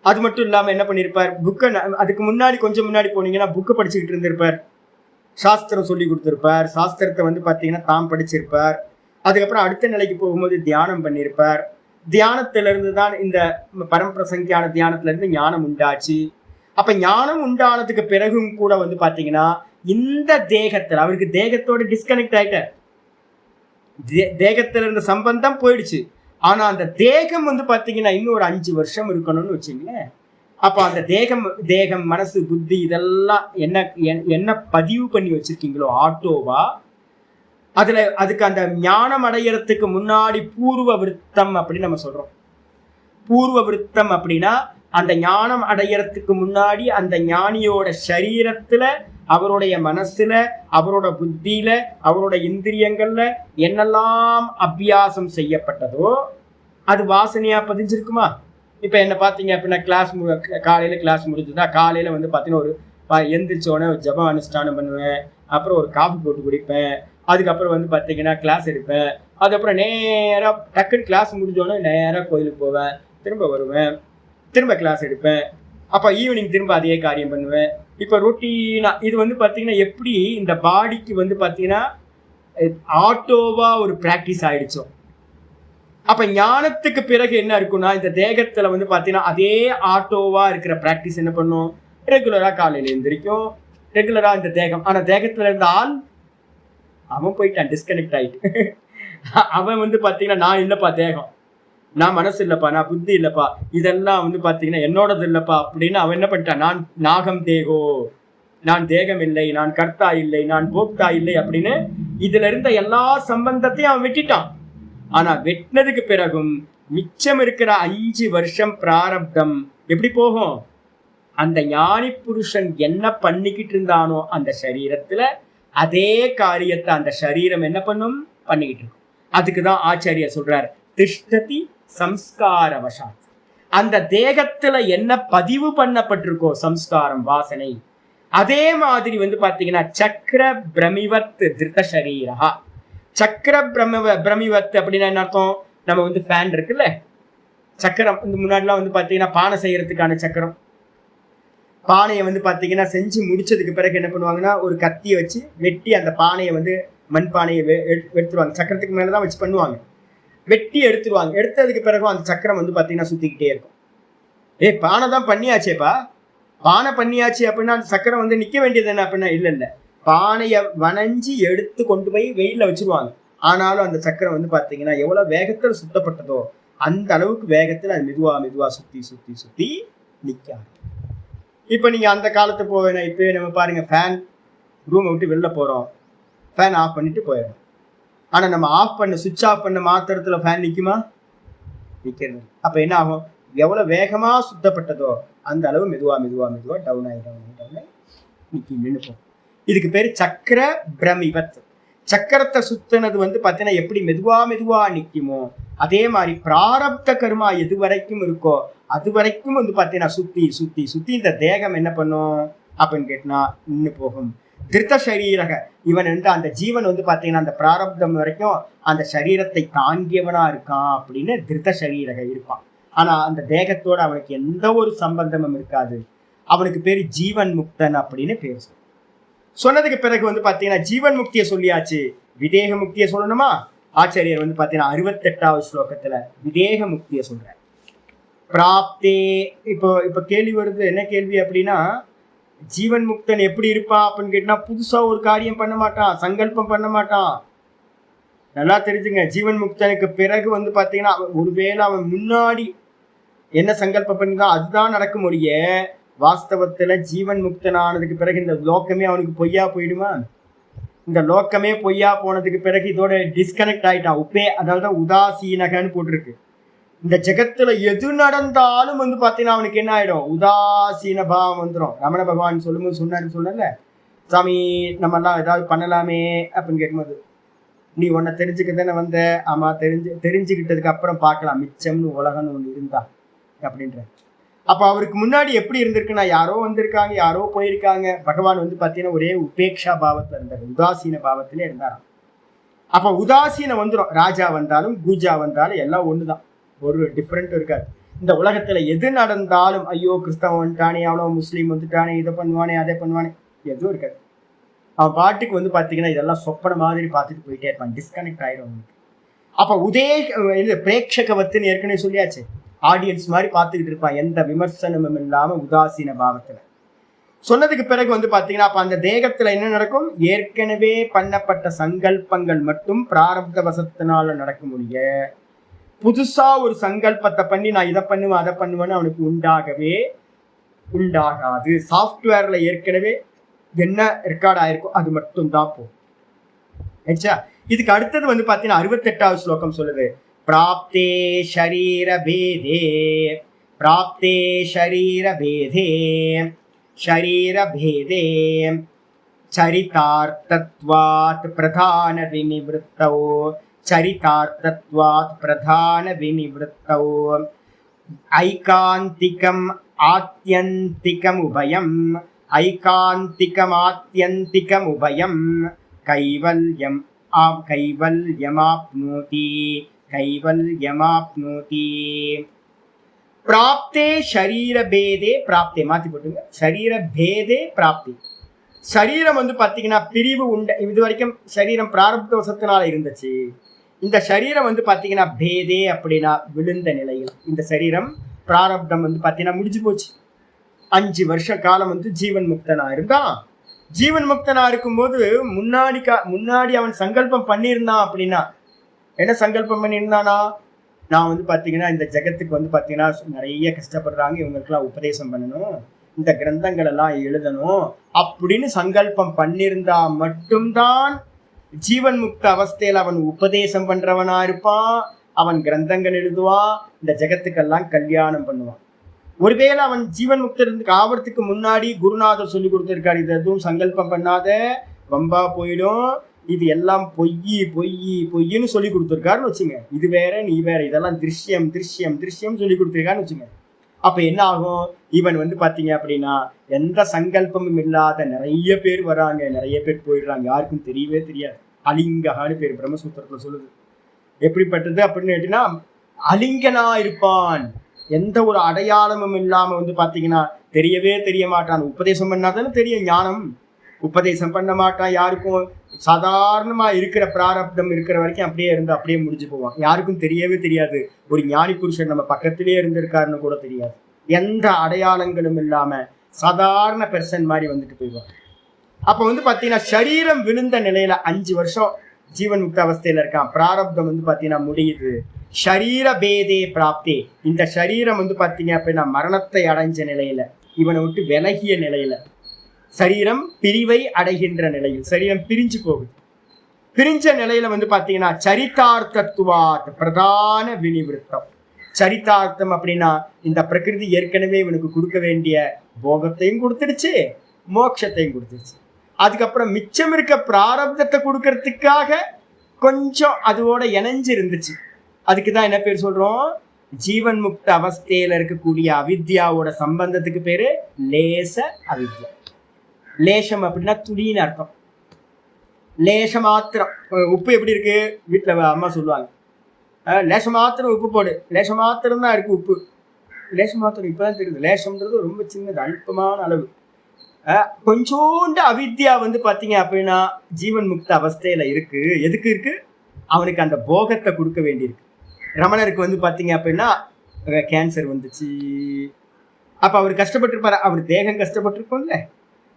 அது மட்டும் இல்லாம என்ன பண்ணிருப்பார், புக்கை அதுக்கு முன்னாடி கொஞ்சம் முன்னாடி போனீங்கன்னா புக்கு படிச்சுக்கிட்டு இருந்திருப்பார். சாஸ்திரம் சொல்லி கொடுத்திருப்பார். சாஸ்திரத்தை வந்து பாத்தீங்கன்னா தாம் படிச்சிருப்பார். அதுக்கப்புறம் அடுத்த நிலைக்கு போகும்போது தியானம் பண்ணியிருப்பார். தியானத்திலிருந்து தான் இந்த பரம்பிரசங்கியான தியானத்துல இருந்து ஞானம் உண்டாச்சு. அப்ப ஞானம் உண்டானதுக்கு பிறகும் கூட வந்து பாத்தீங்கன்னா இந்த தேகத்துல அவருக்கு தேகத்தோட டிஸ்கனெக்ட் ஆயிட்டார். தேகத்துல இருந்த சம்பந்தம் போயிடுச்சு. ஆனா அந்த தேகம் வந்து பாத்தீங்கன்னா இன்னும் ஒரு 5 வருஷம் இருக்கணும்னு வச்சுங்களேன். அப்ப அந்த தேகம் மனசு புத்தி இதெல்லாம் என்ன பதிவு பண்ணி வச்சிருக்கீங்களோ ஆட்டோவா, அதுக்கு அந்த ஞானம் அடையறதுக்கு முன்னாடி பூர்வ விருத்தம் அப்படின்னு நம்ம சொல்றோம். பூர்வ விருத்தம் அப்படின்னா அந்த ஞானம் அடையறதுக்கு முன்னாடி அந்த ஞானியோட சரீரத்துல, அவருடைய மனசுல, அவரோட புத்தியில, அவரோட இந்திரியங்கள்ல என்னெல்லாம் அபியாசம் செய்யப்பட்டதோ அது வாசனையா பதிஞ்சிருக்குமா? இப்ப என்ன பாத்தீங்க அப்படின்னா காலையில கிளாஸ் முடிஞ்சுதா, காலையில வந்து பாத்தீங்கன்னா ஒரு எந்திரிச்சோடனே ஒரு ஜபம் அனுஷ்டானம் பண்ணுவேன், அப்புறம் ஒரு காஃபி போட்டு குடிப்பேன், அதுக்கப்புறம் வந்து பாத்தீங்கன்னா கிளாஸ் எடுப்பேன், அதுக்கப்புறம் நேரா டக்குன்னு கிளாஸ் முடிஞ்சோடனே நேரா கோயிலுக்கு போவேன், திரும்ப வருவேன், திரும்ப கிளாஸ் எடுப்பேன், அப்ப ஈவினிங் திரும்ப அதே காரியம் பண்ணுவேன். இப்ப ரொட்டீனா இது வந்து பாத்தீங்கன்னா எப்படி இந்த பாடிக்கு வந்து பாத்தீங்கன்னா ஆட்டோவா ஒரு பிராக்டிஸ் ஆயிடுச்சோம். அப்ப ஞானத்துக்கு பிறகு என்ன இருக்குன்னா, இந்த தேகத்துல வந்து பாத்தீங்கன்னா அதே ஆட்டோவா இருக்கிற பிராக்டிஸ் என்ன பண்ணும், ரெகுலரா காலையில எழுந்திரிக்கும், ரெகுலரா இந்த தேகம். ஆனா தேகத்துல இருந்த ஆள் அவன் போயிட்டான், டிஸ்கனெக்ட் ஆயிட்டு. அவன் வந்து பாத்தீங்கன்னா நான் இல்லப்பா தேகம், நான் மனசு இல்லப்பா, நான் புத்தி இல்லப்பா, இதெல்லாம் வந்து பாத்தீங்கன்னா என்னோடது இல்லப்பா அப்படின்னு அவன் என்ன பண்ணிட்டான், நான் நாகம் தேகோ, நான் தேகம் இல்லை, நான் கர்த்தா இல்லை, நான் போக்தா இல்லை அப்படின்னு இதுல இருந்த எல்லா சம்பந்தத்தையும் அவன் வெட்டிட்டான். ஆனா வெட்டினதுக்கு பிறகும் மிச்சம் இருக்கிற 5 வருஷம் பிராரப்தம் எப்படி போகும், அந்த ஞானி புருஷன் என்ன பண்ணிக்கிட்டு இருந்தானோ அந்த சரீரத்துல அதே காரியத்தை அந்த சரீரம் என்ன பண்ணும், பண்ணிக்கிட்டு இருக்கும். அதுக்குதான் ஆச்சாரியர் சொல்றார், திஷ்டதி சம்ஸ்கார வசாத். அந்த தேகத்துல என்ன பதிவு பண்ணப்பட்டிருக்கோ சம்ஸ்காரம் வாசனை, அதே மாதிரி வந்து பாத்தீங்கன்னா சக்கர பிரமிவத் திருத்த சரீரா. சக்கர பிரமிவத் அப்படின்னா என்ன அர்த்தம், நம்ம வந்து ஃபேன் இருக்குல்ல, சக்கரம் இந்த முன்னாடிலாம் வந்து பாத்தீங்கன்னா பானை செய்யறதுக்கான சக்கரம், பானையை வந்து பாத்தீங்கன்னா செஞ்சு முடிச்சதுக்கு பிறகு என்ன பண்ணுவாங்கன்னா ஒரு கத்தியை வச்சு வெட்டி அந்த பானையை வந்து மண் பானையை எடுத்துருவாங்க. சக்கரத்துக்கு மேலதான் வச்சு பண்ணுவாங்க, வெட்டி எடுத்துருவாங்க. எடுத்ததுக்கு பிறகும் அந்த சக்கரம் வந்து பாத்தீங்கன்னா சுத்திக்கிட்டே இருக்கும். பானை தான் பண்ணியாச்சேப்பா, பானை பண்ணியாச்சு அப்படின்னா அந்த சக்கரம் வந்து நிக்க வேண்டியது என்ன அப்படின்னா, இல்ல பானையை வனைஞ்சி எடுத்து கொண்டு போய் வெயில வச்சிருவாங்க. ஆனாலும் அந்த சக்கரம் வந்து பாத்தீங்கன்னா எவ்வளவு வேகத்துல சுத்தப்பட்டதோ அந்த அளவுக்கு வேகத்துல அது மெதுவா சுத்தி நிக்காது. இப்ப நீங்க அந்த காலத்து போவேனா, இப்ப நம்ம பாருங்க ஃபேன் ரூமை விட்டு வெளில போறோம், ஃபேன் ஆஃப் பண்ணிட்டு போயிடும். ஆனா நம்ம சுவிட்ச் ஆஃப் பண்ண மாத்திரத்துல ஃபேன் நிக்குமா, நிக்கிறது. அப்ப என்ன ஆகும், எவ்வளவு வேகமா சுத்தப்பட்டதோ அந்த அளவு மெதுவா டவுன் ஆகி நின்னுப்போம். இதுக்கு பேரு சக்கர பிரமிவத். சக்கரத்தை சுத்தினது வந்து பாத்தீங்கன்னா எப்படி மெதுவா நிக்குமோ அதே மாதிரி பிராரப்த கர்மா எது வரைக்கும் இருக்கோ அது வரைக்கும் வந்து பாத்தீங்கன்னா சுத்தி இந்த தேகம் என்ன பண்ணும் அப்படின்னு கேட்டினா நின்று போகும். திருத்த சரீரக, இவன் வந்து அந்த ஜீவன் வந்து பாத்தீங்கன்னா அந்த பிராரப்தம் வரைக்கும் அந்த சரீரத்தை தாங்கியவனா இருக்கான் அப்படின்னு திருத்த சரீரக இருப்பான். ஆனா அந்த தேகத்தோட அவனுக்கு எந்த ஒரு சம்பந்தமும் இருக்காது. அவனுக்கு பேரு ஜீவன் முக்தன் அப்படின்னு பேர் சொன்னதுக்கு பிறகு வந்து பாத்தீங்கன்னா ஜீவன் முக்தியை சொல்லியாச்சு, விதேக முக்தியை சொல்லணுமா? ஆச்சாரியர் வந்து பாத்தீங்கன்னா 68வது ஸ்லோகத்துல விதேக முக்தியை சொல்ற. பிராப்தே, இப்போ கேள்வி வருது, என்ன கேள்வி அப்படின்னா, ஜீவன் முக்தன் எப்படி இருப்பான் அப்படின்னு கேட்டா புதுசா ஒரு காரியம் பண்ண மாட்டான், சங்கல்பம் பண்ண மாட்டான். நல்லா தெரிஞ்சுங்க, ஜீவன் முக்தனுக்கு பிறகு வந்து பாத்தீங்கன்னா ஒருவேளை அவன் முன்னாடி என்ன சங்கல்பம் பண்ணிதான் அதுதான் நடக்கும் ஒழிய, வாஸ்தவத்துல ஜீவன் முக்தனானதுக்கு பிறகு இந்த லோக்கமே அவனுக்கு பொய்யா போயிடுமா? இந்த லோக்கமே பொய்யா போனதுக்கு பிறகு இதோட டிஸ்கனெக்ட் ஆயிட்டான். அதாவது உதாசீனகன்னு போட்டிருக்கு. இந்த ஜெகத்துல எது நடந்தாலும் வந்து பாத்தீங்கன்னா அவனுக்கு என்ன ஆயிடும், உதாசீன பாவம் வந்துடும். ரமண பகவான் சொல்லும்போது சொன்னல, சாமி நம்ம எல்லாம் ஏதாவது பண்ணலாமே அப்படின்னு கேட்கும்போது நீ உன்னை தெரிஞ்சுக்க தானே வந்த, ஆமா தெரிஞ்சுக்கிட்டதுக்கு அப்புறம் பார்க்கலாம் மிச்சம்னு உலகம்னு ஒண்ணு இருந்தா அப்படின்ற. அப்ப அவருக்கு முன்னாடி எப்படி இருந்திருக்குன்னா, யாரோ வந்திருக்காங்க, யாரோ போயிருக்காங்க. பகவான் வந்து பாத்தீங்கன்னா ஒரே உபேக்ஷா பாவத்துல இருந்தார், உதாசீன பாவத்திலே இருந்தாராம். அப்ப உதாசீனம் வந்துடும். ராஜா வந்தாலும் பூஜா வந்தாலும் எல்லாம் ஒண்ணுதான், ஒரு டிஃப்ரெண்ட் இருக்காது. இந்த உலகத்துல எது நடந்தாலும் ஐயோ கிறிஸ்தவன் வந்துட்டானே, அவனோ முஸ்லீம் வந்துட்டானே, இதை பண்ணுவானே அதை பண்ணுவானே, எதுவும் இருக்காது. அவன் பாட்டுக்கு வந்து பாத்தீங்கன்னா இதெல்லாம் சொப்பன மாதிரி பார்த்துட்டு போயிட்டே இருப்பான், டிஸ்கனெக்ட் ஆயிடும் அவனுக்கு. அப்ப பிரேட்சகவத்துன்னு ஏற்கனவே சொல்லியாச்சு, ஆடியன்ஸ் மாதிரி பார்த்துக்கிட்டு இருப்பான், எந்த விமர்சனமும் இல்லாம உதாசீன பாவத்துல. சொன்னதுக்கு பிறகு வந்து பாத்தீங்கன்னா அப்ப அந்த தேகத்துல என்ன நடக்கும், ஏற்கனவே பண்ணப்பட்ட சங்கல்பங்கள் மட்டும் பிராரப்த வசத்தினால நடக்க முடிய, புதுசா ஒரு சங்கல்பத்தை பண்ணி நான் இதை பண்ணுவேன் அதை பண்ணுவேன்னு அவனுக்கு உண்டாகாது. சாஃப்ட்வேர்ல ஏற்கனவே என்ன ரெக்கார்ட் ஆயிருக்கும் அது மட்டும் தான் போகும். இதுக்கு அடுத்தது வந்து பாத்தீங்கன்னா 68வது ஸ்லோகம் சொல்லுது, பிராப்தே ஷரீர பேதே, பிராப்தே ஷரீர பேதே, ஷரீர பேதே சரிதார்த்தத்வாத் பிரதான விநிவృத்தௌ, சரிதார்த்தத்வாத் பிரதான விநிவృத்தௌ ஐகாந்திகம் ஆத்யந்திகம் உபயம், ஐகாந்திகம் ஆத்யந்திகம் உபயம் கைவல்யம் கைவல்யமாப்னோதி, கைவல்யமாப்னோதி. பிராப்தே ஷரீர பேதே, பிராப்தே மாத்தி போட்டுங்க, ஷரீர பேதே பிராப்தி. சரீரம் வந்து பாத்தீங்கன்னா பிரிவு உண்டு. இது வரைக்கும் சரீரம் பிராரப்த வசத்தினால இருந்துச்சு. இந்த சரீரம் வந்து பாத்தீங்கன்னா பேதே அப்படின்னா விழுந்த நிலையில் இந்த சரீரம் பிராரப்தம் வந்து பாத்தீங்கன்னா முடிஞ்சு போச்சு. 5 வருஷ காலம் வந்து ஜீவன் முக்தனா இருந்தான். ஜீவன் முக்தனா இருக்கும்போது முன்னாடி அவன் சங்கல்பம் பண்ணியிருந்தான். அப்படின்னா என்ன சங்கல்பம் பண்ணியிருந்தானா, நான் வந்து பாத்தீங்கன்னா இந்த ஜெகத்துக்கு வந்து பாத்தீங்கன்னா நிறைய கஷ்டப்படுறாங்க, இவங்களுக்கெல்லாம் உபதேசம் பண்ணணும், இந்த கிரந்தங்கள் எல்லாம் எழுதணும் அப்படின்னு சங்கல்பம் பண்ணியிருந்தா மட்டும்தான் ஜீவன் முக்த அவஸ்தையில அவன் உபதேசம் பண்றவனா இருப்பான், அவன் கிரந்தங்கள் எழுதுவான், இந்த ஜெகத்துக்கெல்லாம் கல்யாணம் பண்ணுவான். ஒருவேளை அவன் ஜீவன் முக்தருக்கு ஆவறதுக்கு முன்னாடி குருநாதர் சொல்லி கொடுத்திருக்காரு, இது எதுவும் சங்கல்பம் பண்ணாத, வம்பா போயிடும், இது எல்லாம் பொய்ன்னு சொல்லி கொடுத்துருக்காருன்னு வச்சுங்க. இது வேற நீ வேற, இதெல்லாம் திருஷ்யம் திருஷ்யம் திருஷ்யம் சொல்லி கொடுத்துருக்காருன்னு வச்சுங்க. அப்ப என்ன ஆகும், இவன் வந்து பாத்தீங்க அப்படின்னா எந்த சங்கல்பமும் இல்லாத நிறைய பேர் வராங்க, நிறைய பேர் போயிடுறாங்க, யாருக்கும் தெரியவே தெரியாது. அலிங்ககான்னு பேர் பிரம்மசூத்திரத்துல சொல்லுது. எப்படிப்பட்டது அப்படின்னு கேட்டீங்கன்னா, அலிங்கனா இருப்பான், எந்த ஒரு அடையாளமும் இல்லாம வந்து பாத்தீங்கன்னா தெரியவே தெரிய மாட்டான். உபதேசம் பண்ணாதானே தெரியும் ஞானம், உபதேசம் பண்ண மாட்டான் யாருக்கும். சாதாரணமா இருக்கிற பிராரப்தம் இருக்கிற வரைக்கும் அப்படியே இருந்து அப்படியே முடிஞ்சு போவான், யாருக்கும் தெரியவே தெரியாது. ஒரு ஞானி புருஷன் நம்ம பக்கத்திலே இருந்திருக்காருன்னு கூட தெரியாது. எந்த அடையாளங்களும் இல்லாம சாதாரண பெர்சன் மாதிரி வந்துட்டு போயிடுவான். அப்ப வந்து பாத்தீங்கன்னா சரீரம் விழுந்த நிலையில 5 வருஷம் ஜீவன் முக்த அவஸ்தையில இருக்கான். பிராரப்தம் வந்து பாத்தீங்கன்னா முடியுது. ஷரீர பேதே பிராப்தே, இந்த சரீரம் வந்து பாத்தீங்க அப்படின்னா மரணத்தை அடைஞ்ச நிலையில, இவனை விட்டு விலகிய நிலையில, சரீரம் பிரிவை அடைகின்ற நிலையில், சரீரம் பிரிஞ்சு போகுது. பிரிஞ்ச நிலையில வந்து பாத்தீங்கன்னா சரிதார்த்தத்துவாத் பிரதான விநிவృத்தம். சரிதார்த்தம் அப்படின்னா இந்த பிரகிருதி ஏற்கனவே இவனுக்கு கொடுக்க வேண்டிய போகத்தையும் கொடுத்துருச்சு, மோட்சத்தையும் கொடுத்துருச்சு. அதுக்கப்புறம் மிச்சம் இருக்க பிராரப்தத்தை கொடுக்கறதுக்காக கொஞ்சம் அதோட இணைஞ்சு இருந்துச்சு. அதுக்குதான் என்ன பேர் சொல்றோம், ஜீவன் முக்த அவஸ்தையில இருக்கக்கூடிய அவித்யாவோட சம்பந்தத்துக்கு பேரு லேச அவித்யா. லேசம் அப்படின்னா துளின்னு அர்த்தம். லேச மாத்திரம். உப்பு எப்படி இருக்கு, வீட்டுல அம்மா சொல்லுவாங்க, லேச மாத்திரம் உப்பு போடு, லேச மாத்திரம் தான் இருக்கு உப்பு, லேச மாத்திரம். இப்பதான் தெரியுது லேசம்ன்றது ரொம்ப சின்னது, அல்பமான அளவு. கொஞ்சோண்டு அவித்யா வந்து பாத்தீங்க அப்படின்னா ஜீவன் முக்த அவஸ்தையில இருக்கு. எதுக்கு இருக்கு, அவனுக்கு அந்த போகத்தை கொடுக்க வேண்டியிருக்கு. ரமணருக்கு வந்து பாத்தீங்க அப்படின்னா கேன்சர் வந்துச்சு. அப்ப அவர் கஷ்டப்பட்டிருப்பாரு, அவர் தேகம் கஷ்டப்பட்டிருக்கோம்ல.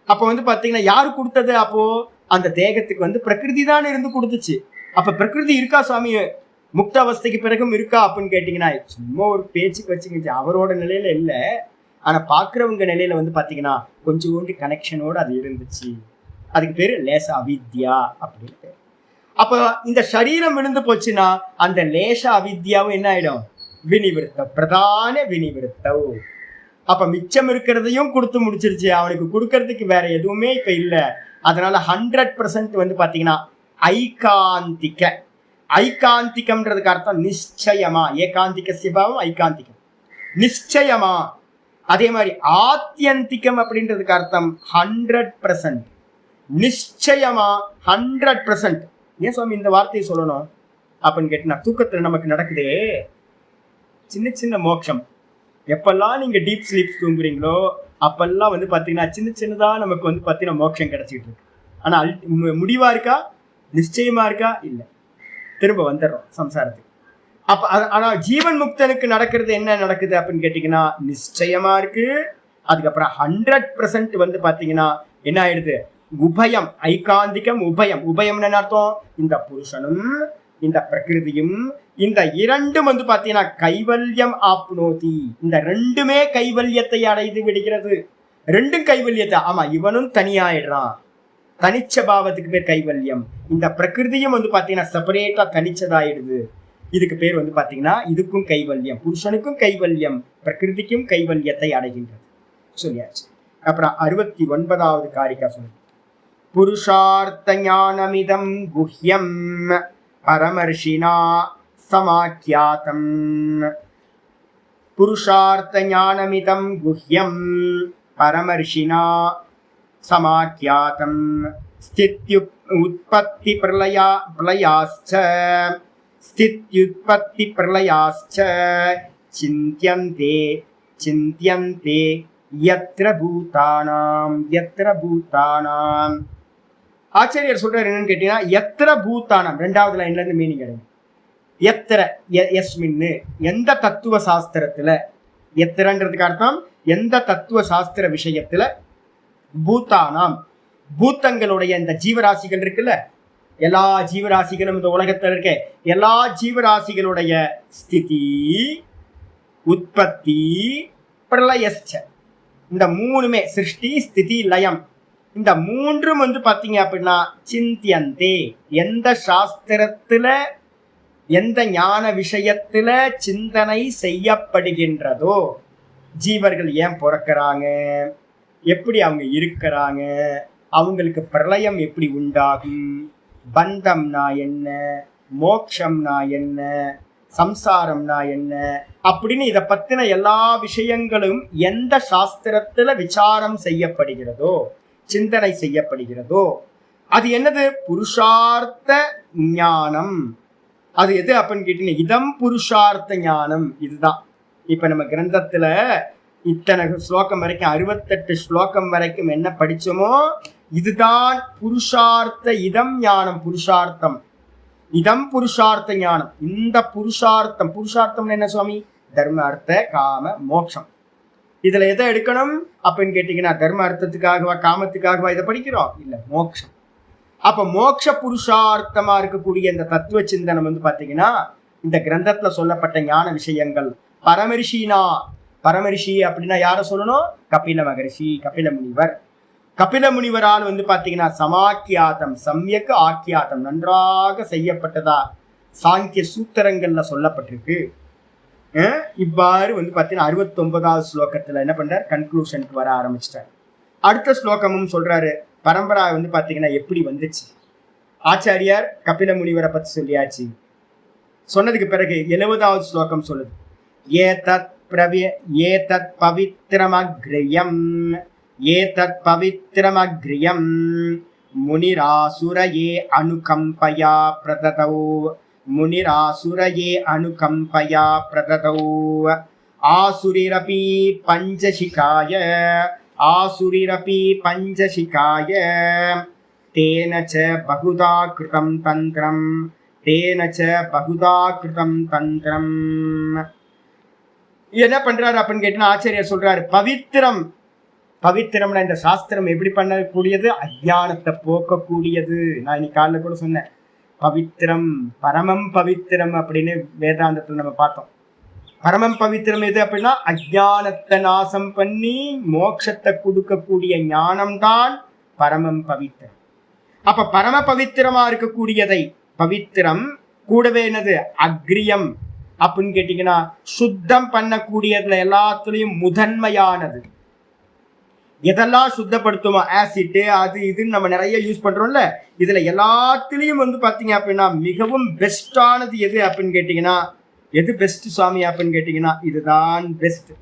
அப்ப வந்து பாத்தீங்கன்னா யாரு கொடுத்தது, அப்போ அந்த தேகத்துக்கு வந்து பிரகிருதி தான் இருந்து கொடுத்துச்சு. அப்ப பிரகிருதி இருக்கா சுவாமி முக்த அவஸ்தைக்கு பிறகும் இருக்கா அப்படின்னு கேட்டீங்கன்னா சும்மா ஒரு பேச்சுக்கு வச்சுக்கிச்சு, அவரோட நிலையில இல்ல, ஆனா பாக்குறவங்க நிலையில வந்து பாத்தீங்கன்னா கொஞ்சோண்டு கனெக்ஷனோட அது இருந்துச்சு. அதுக்கு பேரு லேச அவித்யா அப்படின்னு பேரு. அப்ப இந்த சரீரம் விழுந்து போச்சுன்னா அந்த லேச அவித்யாவும் என்ன ஆயிடும், விநிவృத்தம், பிரதான விநிவృத்தம். அப்ப மிச்சம் இருக்கிறதையும் கொடுத்து முடிச்சிருச்சு, அவனுக்கு கொடுக்கறதுக்கு வேற எதுவுமே இப்ப இல்லை. அதனால 100% வந்து பாத்தீங்கன்னா ஐகாந்திக. ஐகாந்திகம்ன்றதுக்கு அர்த்தம் நிச்சயமா. ஏகாந்திக சிபாவம் ஐகாந்திகம், நிச்சயமா. அதே மாதிரி ஆத்தியந்திகம் அப்படின்றதுக்கு அர்த்தம் 100%, நிச்சயமா 100%. ஏன் சுவாமி இந்த வார்த்தையை சொல்லணும் அப்படின்னு கேட்டீங்கன்னா, தூக்கத்துல நமக்கு நடக்குதே சின்ன சின்ன மோட்சம். எப்பெல்லாம் நீங்க டீப் ஸ்லீப் தூங்குறீங்களோ அப்பெல்லாம் வந்து பாத்தீங்கன்னா சின்ன சின்னதா நமக்கு வந்து பாத்தீங்கன்னா மோட்சம் கிடைச்சிட்டு இருக்கு. ஆனா முடிவா இருக்கா, நிச்சயமா இருக்கா? இல்ல, திரும்ப வந்துடுறோம் சம்சாரத்துக்கு. அப்ப ஆனா ஜீவன் முக்தனுக்கு நடக்கிறது என்ன நடக்குது அப்படின்னு கேட்டீங்கன்னா, நிச்சயமா இருக்கு. அதுக்கப்புறம் 100% வந்து பாத்தீங்கன்னா என்ன ஆயிடுது, உபயம். ஐகாந்திகம் உபயம். உபயம்னு என்ன அர்த்தம்? இந்த புருஷனும் இந்த பிரகிருதியும் இந்த இரண்டும் வந்து பாத்தீங்கன்னா கைவல்யம் ஆப்னோதி. இந்த ரெண்டுமே கைவல்யத்தை அடைந்து விடுகிறது. ரெண்டும் கைவல்யத்தை. ஆமா, இவனும் தனியாயிடுறான். தனிச்ச பாவத்துக்கு பேர் கைவல்யம். இந்த பிரகிருதியும் வந்து பாத்தீங்கன்னா செப்பரேட்டா தனிச்சதாயிடுது. இதுக்கு பேர் வந்து பாத்தீங்கன்னா இதுக்கும் கைவல்யம். புருஷனுக்கும் கைவல்யம், பிரகிருதிக்கும் கைவல்யத்தை அடைகின்றது சொல்லியாச்சு. அப்புறம் 69வது காரிக்கா சொல்லு. புருஷார்த்த ஞானமிதம் குஹ்யம் பரமர்ஷினா சமாக்கியாதம். புருஷார்த்த ஞானமிதம் குஹ்யம் பரமர்ஷினா சமாக்கியாதம். ஸ்தித்யுத் உற்பத்தி பிரளயாஸ்ச ஸ்தித்யுத்பத்தி பிரளயாஸ்ச சிந்த்யந்தே சிந்த்யந்தே யத்ர பூதானாம் யத்ர பூதானாம். ஆச்சாரியர் சொல்றாரு என்னன்னு கேட்டீங்கன்னா, யத்ர பூதானாம். 2வது லைன்ல இருந்து மீனிங் கிடையாது. யத்ர யஸ்மின்னு, எந்த தத்துவ சாஸ்திரத்துல, யத்ரன்றதுக்கு அர்த்தம் எந்த தத்துவ சாஸ்திர விஷயத்துல, பூதானாம் பூத்தங்களுடைய இந்த ஜீவராசிகள் இருக்குல்ல, எல்லா ஜீவராசிகளும் இந்த உலகத்தில் இருக்க எல்லா ஜீவராசிகளுடைய ஸ்திதி, உற்பத்தி, பிரளயஸ்ச, இந்த 3மே சிருஷ்டி ஸ்திதி லயம், இந்த 3ம் வந்து பாத்தீங்க அப்படின்னா சிந்தியந்தே, எந்த சாஸ்திரத்துல எந்த ஞான விஷயத்துல சிந்தனை செய்யப்படுகின்றதோ, ஜீவர்கள் ஏன் பிறக்கிறாங்க, எப்படி அவங்க இருக்கிறாங்க, அவங்களுக்கு பிரளயம் எப்படி உண்டாகும், பந்தம்னா என்ன, மோக்ஷம்னா என்ன, சம்சாரம்னா என்ன அப்படின்னு இதை பத்தின எல்லா விஷயங்களும் எந்த சாஸ்திரத்துல விசாரம் செய்யப்படுகிறதோ, சிந்தனை செய்யப்படுகிறதோ, அது என்னது? புருஷார்த்த ஞானம். அது எது அப்படின்னு கேட்டீங்கன்னா, இதம் புருஷார்த்த ஞானம். இதுதான் இப்ப நம்ம கிரந்தத்துல இத்தனை ஸ்லோகம் வரைக்கும் 68 ஸ்லோகம் வரைக்கும் என்ன படிச்சோமோ இதுதான் புருஷார்த்த இதம் ஞானம். புருஷார்த்தம் இதம் புருஷார்த்த ஞானம். இந்த புருஷார்த்தம், புருஷார்த்தம் என்ன சுவாமி? தர்ம அர்த்த காம மோட்சம். இதுல எதை எடுக்கணும் அப்படின்னு கேட்டீங்கன்னா, தர்ம அர்த்தத்துக்காகவா காமத்துக்காகவா இதை படிக்கிறோம்? இல்ல, மோட்சம். அப்ப மோட்ச புருஷார்த்தமா இருக்கக்கூடிய இந்த தத்துவ சிந்தனம் வந்து பாத்தீங்கன்னா இந்த கிரந்தத்துல சொல்லப்பட்ட ஞான விஷயங்கள். பரமரிஷினா, பரமரிஷி அப்படின்னா யார சொல்லணும்? கபில மகரிஷி, கபில முனிவர். கபில முனிவரால் வந்து பாத்தீங்கன்னா சமாக்கியாத்தம், சம்யக்கு ஆக்கியாத்தம், நன்றாக செய்யப்பட்டதா சாங்கிய சூத்திரங்கள்ல சொல்லப்பட்டிருக்கு. இவ்வாறு வந்து பாத்தீங்கன்னா 69வது ஸ்லோகத்துல என்ன பண்றார்? கன்க்ளூஷனுக்கு வர ஆரம்பிச்சிட்டார். அடுத்த ஸ்லோகமும் சொல்றாரு பரம்பரா வந்து பாத்தீங்கன்னா எப்படி வந்துச்சு. ஆச்சாரியார் கபில முனிவரை பத்தி சொல்லியாச்சு. சொன்னதுக்கு பிறகு 70வது ஸ்லோகம் சொல்லுது, ஏதத் பவித்ரமக்ரியம் ஏதத் பவித்ரமக்ரியம் முனிராசுரயே அனுகம்பயா பிரததௌ முனிராசுரயே அனுகம்பயா பிரததௌ ஆசுரிரபி பஞ்சசிகாய ஆசுரிரபி பஞ்சசிகாய தேன ச பகுதா கிருதம் தந்திரம் தேன ச பகுதா கிருதம் தந்திரம். என்ன பண்றாரு அப்படின்னு கேட்டீங்கன்னா, ஆச்சாரியர் சொல்றாரு பவித்திரம். பவித்திரம்னா இந்த சாஸ்திரம் எப்படி பண்ணக்கூடியது? அஜ்ஞானத்தை போக்கக்கூடியது. நான் இன்னைக்கு காலைல கூட சொன்னேன், பவித்திரம் பரமம் பவித்திரம் அப்படின்னு வேதாந்தத்துல நம்ம பார்த்தோம். பரமம் பவித்திரம் எது அப்படின்னா, அஜ்ஞானத்தை நாசம் பண்ணி மோட்சத்தை கொடுக்கக்கூடிய ஞானம்தான் பரமம் பவித்திரம். அப்ப பரம பவித்திரமா இருக்கக்கூடியதை பவித்திரம் கூடவே என்னது? அக்ரியம் அப்படின்னு கேட்டீங்கன்னா, சுத்தம் பண்ணக்கூடியதுல எல்லாத்துலயும் முதன்மையானது. எதெல்லாம் சுத்தப்படுத்துமோ ஆசிட் அது இதுன்னு நம்ம நிறைய யூஸ் பண்றோம்ல, இதுல எல்லாத்துலயும் வந்து பாத்தீங்க அப்படின்னா மிகவும் பெஸ்டானது எது அப்படின்னு கேட்டீங்கன்னா, எது பெஸ்ட் சுவாமி அப்படின்னு கேட்டீங்கன்னா, இதுதான் பெஸ்ட்.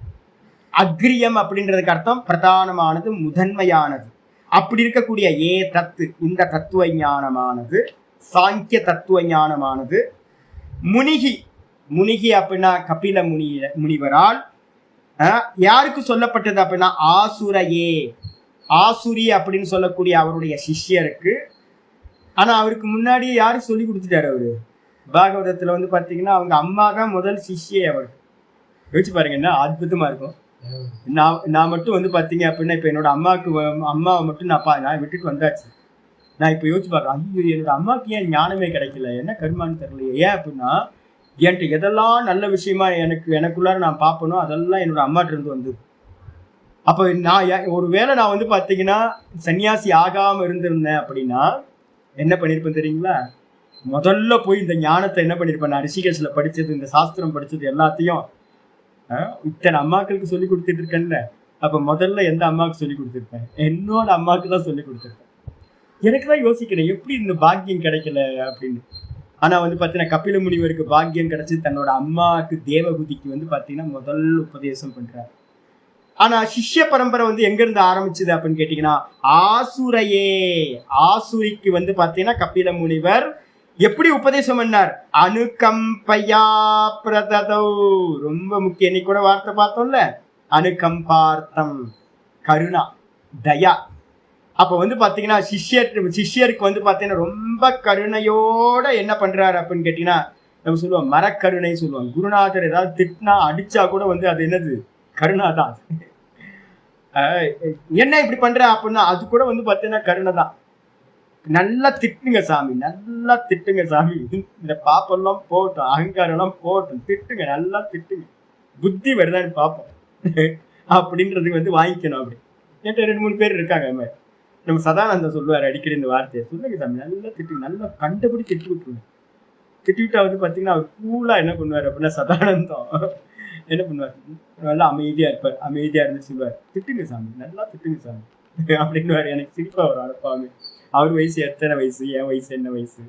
அக்ரியம் அப்படின்றதுக்கு அர்த்தம் பிரதானமானது, முதன்மையானது. அப்படி இருக்கக்கூடிய தத்து, இந்த தத்துவ ஞானமானது, சாங்கிய தத்துவ ஞானமானது முனிகி அப்படின்னா கபில முனிவரால் யாருக்கு சொல்லப்பட்டது அப்படின்னா ஆசுரி அப்படின்னு சொல்லக்கூடிய அவருடைய சிஷ்யருக்கு. ஆனா அவருக்கு முன்னாடி யாரு சொல்லி கொடுத்துட்டாரு? அவரு பாகவதத்துல வந்து பாத்தீங்கன்னா அவங்க அம்மா தான் முதல் சிஷ்யே அவருக்கு. யோசிச்சு பாருங்க, என்ன அற்புதமா இருக்கும். நான் மட்டும் வந்து பாத்தீங்க அப்படின்னா இப்ப என்னோட அம்மாவை மட்டும் நான் விட்டுட்டு வந்தாச்சு. நான் இப்ப யோசிச்சு பார்க்கறேன், ஐயோ என்னோட அம்மாவுக்கு ஏன் ஞானமே கிடைக்கல, என்ன கர்மான்னு தெரியலையே. ஏன் அப்படின்னா என்கிட்ட எதெல்லாம் நல்ல விஷயமா எனக்குள்ளார நான் பார்ப்பனோ அதெல்லாம் என்னோட அம்மாட்ட இருந்து வந்தது. அப்ப நான் ஒருவேளை நான் வந்து பாத்தீங்கன்னா சன்னியாசி ஆகாம இருந்திருந்தேன் அப்படின்னா என்ன பண்ணிருப்பேன் தெரியுங்களா? முதல்ல போய் இந்த ஞானத்தை என்ன பண்ணிருப்பேன், நான் ரிஷிகேஷ்ல படிச்சது, இந்த சாஸ்திரம் படிச்சது எல்லாத்தையும் இத்தனை அம்மாக்களுக்கு சொல்லி கொடுத்துட்டு இருக்கேன்ல, அப்ப முதல்ல எந்த அம்மாவுக்கு சொல்லி கொடுத்துருப்பேன்? என்னோட அம்மாவுக்கு தான் சொல்லி கொடுத்துருப்பேன். எனக்கு தான் யோசிக்கிறேன் எப்படி இந்த பாக்கியம் கிடைக்கல அப்படின்னு. ஆனா வந்து பாத்தீங்கன்னா கபில முனிவருக்கு பாக்கியம் கிடைச்சி தன்னோட அம்மாவுக்கு தேவகுதிக்கு வந்து பாத்தீங்கன்னா முதல் உபதேசம் பண்றாரு. ஆனா சிஷ்ய பரம்பரை வந்து எங்க இருந்து ஆரம்பிச்சது அப்படின்னு கேட்டீங்கன்னா ஆசுரிக்கு வந்து பாத்தீங்கன்னா கபில முனிவர் எப்படி உபதேசம் பண்ணார்? அனுகம்பையா பிரததோ. ரொம்ப முக்கியம், இன்னைக்கு கூட வார்த்தை பார்த்தோம்ல, அனுகம்பார்த்தம், கருணா, தயா. அப்ப வந்து பாத்தீங்கன்னா சிஷ்யருக்கு வந்து பாத்தீங்கன்னா ரொம்ப கருணையோட என்ன பண்றாரு அப்படின்னு கேட்டீங்கன்னா நம்ம சொல்லுவோம் மரக்கருணை சொல்லுவோம். குருநாதர் ஏதாவது திட்டினா அடிச்சா கூட வந்து அது என்னது, கருணாதான். என்ன இப்படி பண்ற அப்படின்னா அது கூட வந்து பாத்தீங்கன்னா கருணை தான். நல்லா திட்டுங்க சாமி, நல்லா திட்டுங்க சாமி, இந்த பாப்பெல்லாம் போட்டோம், அகங்காரம் எல்லாம் போட்டோம், திட்டுங்க, நல்லா திட்டுங்க, புத்தி வருதான்னு பார்ப்போம் அப்படின்றதுக்கு வந்து வாங்கிக்கணும். அப்படி என்கிட்ட 2-3 பேர் இருக்காங்க. நம்ம சதானந்தம் சொல்லுவார் அடிக்கடி இந்த வார்த்தையை, சொல்லுங்க சாமி நல்லா திட்டுங்க, நல்லா கண்டபடி திட்டு விட்டுருங்க. திட்டிவிட்டா வந்து பார்த்தீங்கன்னா அவர் கூலா என்ன பண்ணுவார் அப்படின்னா சதானந்தம் என்ன பண்ணுவார், நல்லா அமைதியா இருப்பார். அமைதியா இருந்து சொல்லுவார், திட்டுங்க சாமி, நல்லா திட்டுங்க சாமி அப்படின்னு. எனக்கு சிரிப்பா வரும் அனுப்பாமே. அவர் வயசு எத்தனை வயசு, என் வயசு என்ன வயசு.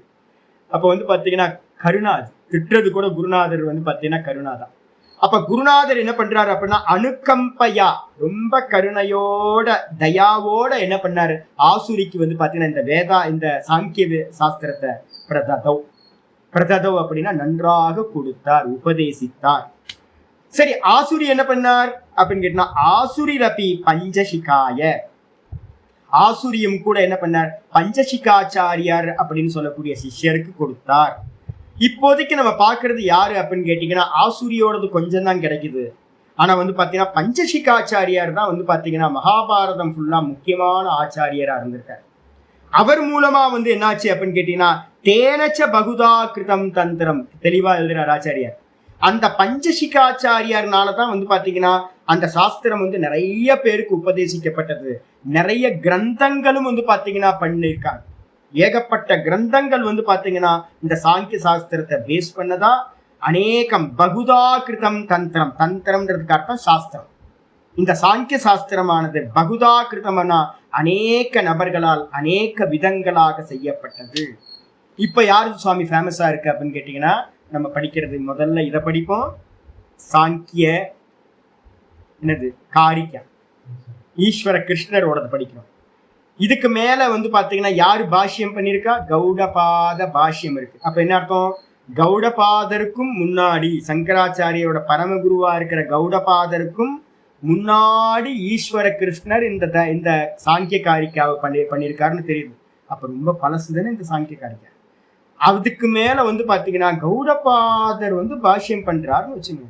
அப்ப வந்து பாத்தீங்கன்னா கருணாது திட்டுறது கூட குருநாதர் வந்து பாத்தீங்கன்னா கருணாதான். அப்ப குருநாதர் என்ன பண்றாரு அப்படின்னா அனுகம்பையா, ரொம்ப கருணையோட தயாவோட என்ன பண்ணாரு, ஆசுரிக்கு வந்து பாத்தீங்கன்னா இந்த சாங்கிய சாஸ்திரத்தை பிரததோ அப்படின்னா நன்றாக கொடுத்தார், உபதேசித்தார். சரி, ஆசுரி என்ன பண்ணார் அப்படின்னு கேட்டா ஆசுரி ரபி பஞ்சசிகாய, ஆசுரியும் கூட என்ன பண்ணார், பஞ்சசிகாச்சாரியார் அப்படின்னு சொல்லக்கூடிய சிஷ்யருக்கு கொடுத்தார். இப்போதைக்கு நம்ம பாக்குறது யாரு அப்படின்னு கேட்டீங்கன்னா ஆசுரியோடது கொஞ்சம் தான் கிடைக்குது. ஆனா வந்து பாத்தீங்கன்னா பஞ்சசிகாச்சாரியார் தான் வந்து பாத்தீங்கன்னா மகாபாரதம் ஃபுல்லா முக்கியமான ஆச்சாரியரா இருந்திருக்காரு. அவர் மூலமா வந்து என்னாச்சு அப்படின்னு கேட்டீங்கன்னா தேனச்ச பகுதா கிருதம் தந்திரம் தெளிவா எழுதுறார் ஆச்சாரியார். அந்த பஞ்சசிகாச்சாரியார்னாலதான் வந்து பாத்தீங்கன்னா அந்த சாஸ்திரம் வந்து நிறைய பேருக்கு உபதேசிக்கப்பட்டது. நிறைய கிரந்தங்களும் வந்து பாத்தீங்கன்னா பண்ணிருக்காங்க. ஏகப்பட்ட கிரந்தங்கள் வந்து பாத்தீங்கன்னா இந்த சாங்கிய சாஸ்திரத்தை பேஸ் பண்ணதா. அநேகம் பகுதா கிருதம் தந்திரம், தந்திரம்ன்றதுக்கு அர்த்தம் சாஸ்திரம். இந்த சாங்கிய சாஸ்திரமானது பகுதா கிருதம்னா அநேக நபர்களால் அநேக விதங்களாக செய்யப்பட்டது. இப்ப யாரு சுவாமி ஃபேமஸா இருக்கு அப்படின்னு கேட்டீங்கன்னா நம்ம படிக்கிறது முதல்ல இதை படிப்போம், சாங்கிய என்னது காரிக்கா ஈஸ்வர கிருஷ்ணரோடது படிக்கிறோம். இதுக்கு மேல வந்து பாத்தீங்கன்னா யாரு பாஷ்யம் பண்ணிருக்கா, கௌடபாத பாஷ்யம் இருக்கு. அப்ப என்ன அர்த்தம், கௌடபாதருக்கும் முன்னாடி சங்கராச்சாரியோட பரமகுருவா இருக்கிற கௌடபாதருக்கும் முன்னாடி ஈஸ்வர கிருஷ்ணர் இந்த சாங்கிய காரிக்காவை பண்ணியிருக்காருன்னு தெரியுது. அப்ப ரொம்ப பழசு தானே இந்த சாங்கிய காரிக்கா. அதுக்கு மேல வந்து பாத்தீங்கன்னா கௌடபாதர் வந்து பாஷ்யம் பண்றாருன்னு வச்சுங்க.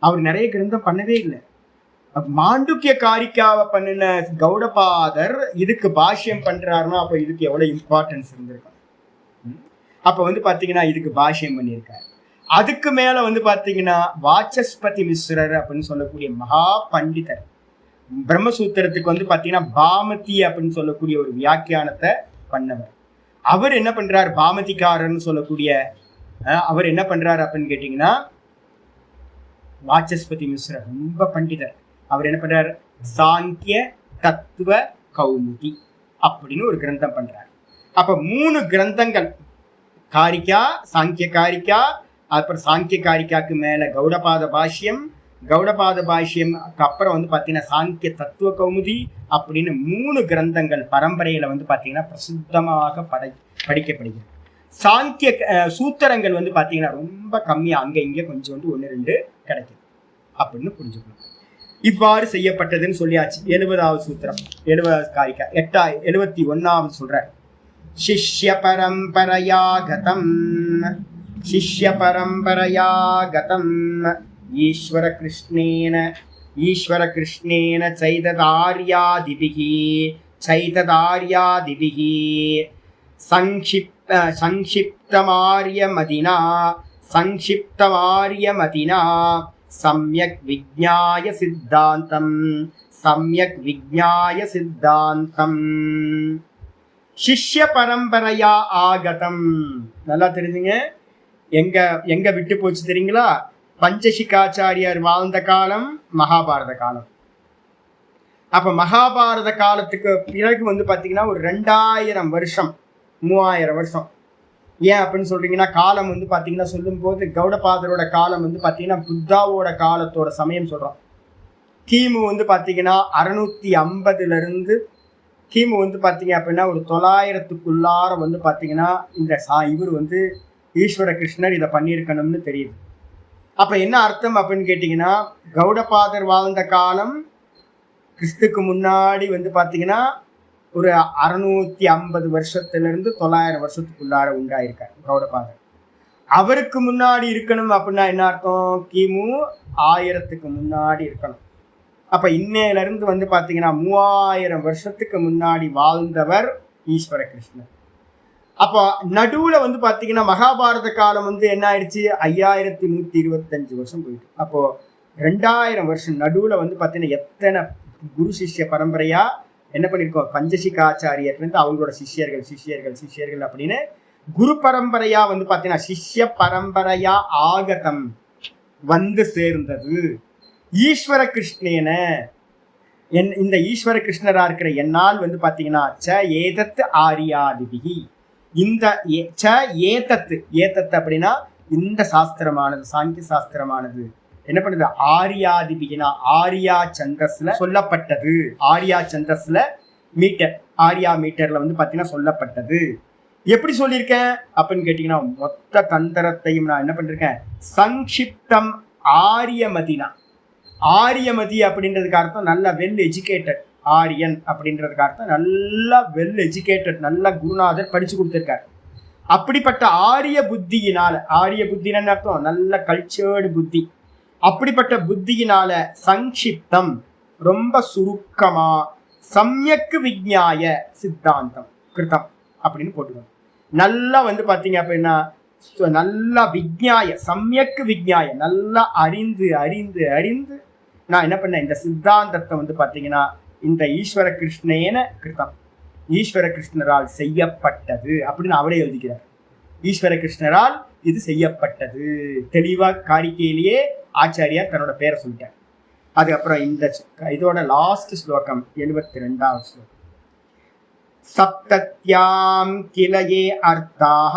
அவர் நிறைய கிரந்தம் பண்ணவே இல்லை. மாண்டுக்கிய காரிக்காவை பண்ணின கௌடபாதர் இதுக்கு பாஷ்யம் பண்றாருன்னா அப்ப இதுக்கு எவ்வளவு இம்பார்ட்டன்ஸ் இருந்திருக்கும். அப்ப வந்து பாத்தீங்கன்னா இதுக்கு பாஷ்யம் பண்ணியிருக்காரு. அதுக்கு மேல வந்து பாத்தீங்கன்னா வாச்சஸ்பதி மிஸ்ரர் அப்படின்னு சொல்லக்கூடிய மகா பண்டிதர் பிரம்மசூத்திரத்துக்கு வந்து பாத்தீங்கன்னா பாமதி அப்படின்னு சொல்லக்கூடிய ஒரு வியாக்கியானத்தை பண்ணவர். அவர் என்ன பண்றாரு, பாமதிக்காரர்னு சொல்லக்கூடிய அவர் என்ன பண்றாரு அப்படின்னு கேட்டீங்கன்னா வாச்சஸ்பதி மிஸ்ரர் ரொம்ப பண்டிதர். அவர் என்ன பண்றாரு, சாங்கிய தத்துவ கௌமுதி அப்படின்னு ஒரு கிரந்தம் பண்றார். அப்ப 3 கிரந்தங்கள், காரிக்கா, சாங்கிய காரிக்கா, அப்புறம் சாங்கிய காரிக்காக்கு மேல கௌடபாத பாஷ்யம், கௌடபாத பாஷ்யம்க்கு அப்புறம் வந்து பாத்தீங்கன்னா சாங்கிய தத்துவ கௌமுதி அப்படின்னு 3 கிரந்தங்கள் பரம்பரையில வந்து பாத்தீங்கன்னா பிரசித்தமாக படிக்கப்படுகிறது. சாங்கிய சூத்திரங்கள் வந்து பாத்தீங்கன்னா ரொம்ப கம்மியா, அங்க இங்க கொஞ்சம் வந்து 1-2 கிடைக்குது அப்படின்னு புரிஞ்சுக்கணும். இவ்வாறு செய்யப்பட்டதுன்னு சொல்லியாச்சு. 70வது சூத்திரம், 70வது காரிக்கா. 71வது சொல்ற, சிஷ்ய பரம்பரையா கதம், சிஷ்ய பரம்பரையா கதம் ஈஸ்வர கிருஷ்ணேன சைததார்யாதிபிஹி சங்கிப்தமார்யமதினா சம்யக் விஜ்ஞாய சித்தாந்தம் சிஷ்ய பரம்பரையா ஆகதம். நல்லா தெரிஞ்சுங்க, எங்க விட்டு போச்சு தெரியுங்களா? பஞ்சசிகாச்சாரியார் வாழ்ந்த காலம் மகாபாரத காலம். அப்ப மகாபாரத காலத்துக்கு பிறகு வந்து பாத்தீங்கன்னா ஒரு 2000 வருஷம் 3000 வருஷம். ஏன் அப்படின்னு சொல்றீங்கன்னா, காலம் வந்து பாத்தீங்கன்னா சொல்லும் போது கௌடபாதரோட காலம் வந்து பாத்தீங்கன்னா புத்தாவோட காலத்தோட சமயம் சொல்றோம். கிமு வந்து பாத்தீங்கன்னா 650 இருந்து கிமு வந்து பாத்தீங்க அப்படின்னா ஒரு 900க்குள்ளார வந்து பாத்தீங்கன்னா இந்த இவர் வந்து ஈஸ்வர கிருஷ்ணர் இதை பண்ணியிருக்கணும்னு தெரியுது. அப்ப என்ன அர்த்தம் அப்படின்னு கேட்டீங்கன்னா, கௌடபாதர் வாழ்ந்த காலம் கிறிஸ்துக்கு முன்னாடி வந்து பாத்தீங்கன்னா ஒரு 650 வருஷத்திலிருந்து 900 வருஷத்துக்குள்ளார உண்டாயிருக்கார் கௌடபாதர். அவருக்கு முன்னாடி இருக்கணும் அப்படின்னா என்ன அர்த்தம்? கிமு 1000க்கு முன்னாடி இருக்கணும். அப்ப இன்னையில இருந்து வந்து பாத்தீங்கன்னா 3000 வருஷத்துக்கு முன்னாடி வாழ்ந்தவர் ஈஸ்வர கிருஷ்ணர். அப்போ நடுவுல வந்து பாத்தீங்கன்னா மகாபாரத காலம் வந்து என்ன ஆயிடுச்சு? 5125 வருஷம் போயிட்டு. அப்போ 2000 வருஷம் நடுவுல வந்து பாத்தீங்கன்னா எத்தனை குரு சிஷ்ய பரம்பரையா என்ன பண்ணிருக்கோம்? பஞ்சசிகாச்சாரியர்ல இருந்து அவங்களோட சிஷ்யர்கள் அப்படின்னு குரு பரம்பரையா வந்து பாத்தீங்கன்னா சிஷ்ய பரம்பரையா ஆகதம் வந்து சேர்ந்தது ஈஸ்வர கிருஷ்ணேன. இந்த ஈஸ்வர கிருஷ்ணரா இருக்கிற என்னால் வந்து பாத்தீங்கன்னா ச ஏதத்து ஆரியாதிபிகி, இந்த ஏதத்து அப்படின்னா இந்த சாஸ்திரமானது, சாங்கிய சாஸ்திரமானது என்ன பண்ணுது? ஆரியாதிபிகினா ஆரியா சந்தஸ்ல சொல்லப்பட்டது. ஆரியா சந்தஸ்ல மீட்டர், ஆரியா மீட்டர்ல வந்து பாத்தீங்கன்னா சொல்லப்பட்டது. எப்படி சொல்லியிருக்கேன் அப்படின்னு கேட்டீங்கன்னா, மொத்த தந்திரத்தையும் நான் என்ன பண்ணிருக்கேன்? சங்கிப்தம் ஆரியமதினா. ஆரியமதி அப்படின்றதுக்கு அர்த்தம் நல்ல வெல் எஜுகேட்டட். ஆரியன் அப்படின்றதுக்கு அர்த்தம் நல்ல வெல் எஜுகேட்டட், நல்ல குருநாதர் படிச்சு கொடுத்திருக்காரு. அப்படிப்பட்ட ஆரிய புத்தியினால, ஆரிய புத்தின்னு அர்த்தம் நல்ல கல்ச்சர்டு புத்தி, அப்படிப்பட்ட புத்தியினால சங்கிப்தம் ரொம்ப சுருக்கமா சம்யக்கு விஜ்ஞாய சித்தாந்தம் கிருதம் அப்படின்னு போட்டுக்கணும். நல்லா வந்து பாத்தீங்க அப்படின்னா நல்லா விஜ்ஞாய, சம்யக்கு விஜ்ஞாய, நல்லா அறிந்து அறிந்து அறிந்து நான் என்ன பண்ணேன்? இந்த சித்தாந்தத்தை வந்து பாத்தீங்கன்னா இந்த ஈஸ்வர கிருஷ்ணேன கிருதம், ஈஸ்வர கிருஷ்ணரால் செய்யப்பட்டது அப்படின்னு அவரே எழுதிக்கிறார். ஈஸ்வர கிருஷ்ணரால் இது செய்யப்பட்டது தெளிவா காரிக்கையிலேயே ஆச்சாரியார் தன்னோட பேரை சொல்லிட்டார். அதுக்கப்புறம் இந்த இதோட லாஸ்ட் ஸ்லோகம் 72வது ஸ்லோகம். சப்தத்யாம் கிலயே அர்த்தாஹ,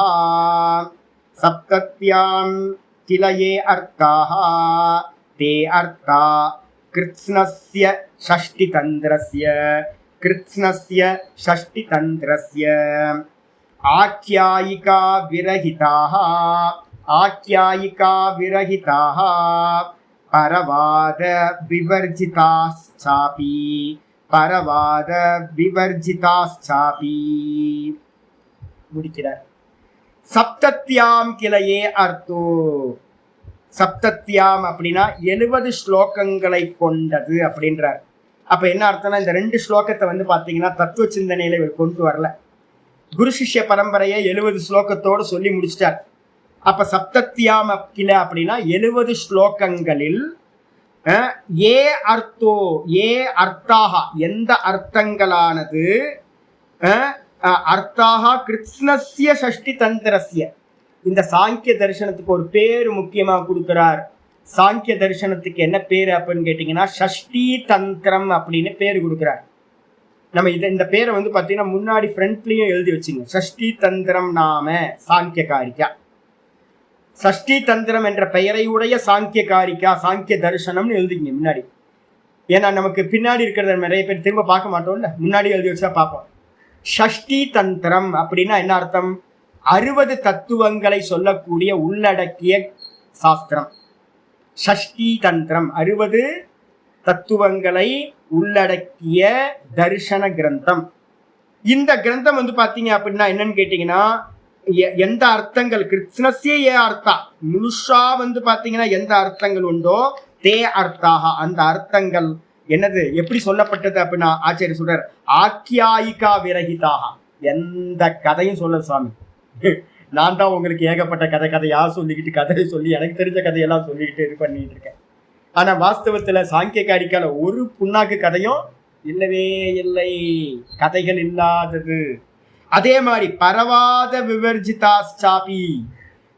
சப்தத்யாம் கிலயே அர்த்தாஹ தே அர்த்தா கிருத்ஸ்னஸ்ய ஷஷ்டிதந்திரஸ்ய, கிருத்ஸ்னஸ்ய ஷஷ்டிதந்திரஸ்ய ஆக்யாயிகா விரஹிதாஹ, ஆக்யாயிகா விரஹிதாஹ பரவாத விவர்ஜிதாஸ்சாபி, பரவாத விவர்ஜிதாஸ்சாபி. முடிக்கிறார். சப்தத்யாம் கிளையே அர்த்தோ. சப்தத்யாம் அப்படின்னா 70 ஸ்லோகங்களை கொண்டது அப்படின்றார். அப்ப என்ன அர்த்தம்னா, இந்த 2 ஸ்லோகத்தை வந்து பாத்தீங்கன்னா தத்துவ சிந்தனையில இவர் கொண்டு வரல. குரு சிஷ்ய பரம்பரையை 70 ஸ்லோகத்தோடு சொல்லி முடிச்சிட்டார். அப்ப சப்தத்யாம் கில அப்படின்னா 70 ஸ்லோகங்களில் ஏ அர்த்தோ, ஏ அர்த்தாக எந்த அர்த்தங்களானது, அர்த்தாக கிருஷ்ணஸ்ய ஷஷ்டி தந்திரஸ்ய. இந்த சாங்கிய தரிசனத்துக்கு ஒரு பேரு முக்கியமா கொடுக்கிறார். சாங்கிய தரிசனத்துக்கு என்ன பேரு அப்படின்னு கேட்டீங்கன்னா ஷஷ்டி தந்திரம் அப்படின்னு பேரு கொடுக்கிறார். நம்ம இந்த பேரை வந்து பார்த்தீங்கன்னா முன்னாடி ஃப்ரண்ட்லயும் எழுதி வச்சுங்க. சஷ்டி தந்திரம் நாம சாங்கிய காரிக்கா. சஷ்டி தந்திரம் என்ற பெயரை உடைய சாங்கிய காரிக்கா, சாங்கிய தரிசனம்னு எழுதிங்க முன்னாடி. ஏன்னா நமக்கு பின்னாடி இருக்கிறத நிறைய பேர் திரும்ப பார்க்க மாட்டோம்ல, முன்னாடி எழுதி வச்சா பார்ப்போம். ஷஷ்டி தந்திரம் அப்படின்னா என்ன அர்த்தம்? 60 தத்துவங்களை சொல்லக்கூடிய உள்ளடக்கிய சாஸ்திரம். ஷஷ்டி தந்திரம் 60 தத்துவங்களை உள்ளடக்கிய தரிசன கிரந்தம். இந்த கிரந்தம் வந்து பாத்தீங்க அப்படின்னா என்னன்னு கேட்டீங்கன்னா, எந்த அர்த்தங்கள் கிருஷ்ணஸ்ய ஏ அர்த்தா, முழுசா வந்து பாத்தீங்கன்னா எந்த அர்த்தங்கள் உண்டோ தே அர்த்தாக, அந்த அர்த்தங்கள் என்னது எப்படி சொல்லப்பட்டது அப்படின்னா ஆச்சாரிய சொல்றார், ஆக்கியாயிகா விரகிதாக. எந்த கதையும் சொல்ல சுவாமி, நான் தான் உங்களுக்கு ஏகப்பட்ட கதையா சொல்லிக்கிட்டு கதையை சொல்லி எனக்கு தெரிஞ்ச கதையெல்லாம் சொல்லிக்கிட்டு இது பண்ணிட்டு இருக்கேன். ஆனா வாஸ்தவத்துல சாங்கிய காரிக்கால ஒரு புண்ணாக்கு கதையும் இல்லவே இல்லை, கதைகள் இல்லாதது. அதே மாதிரி பரவாத விவர்ஜிதாச்சாபி,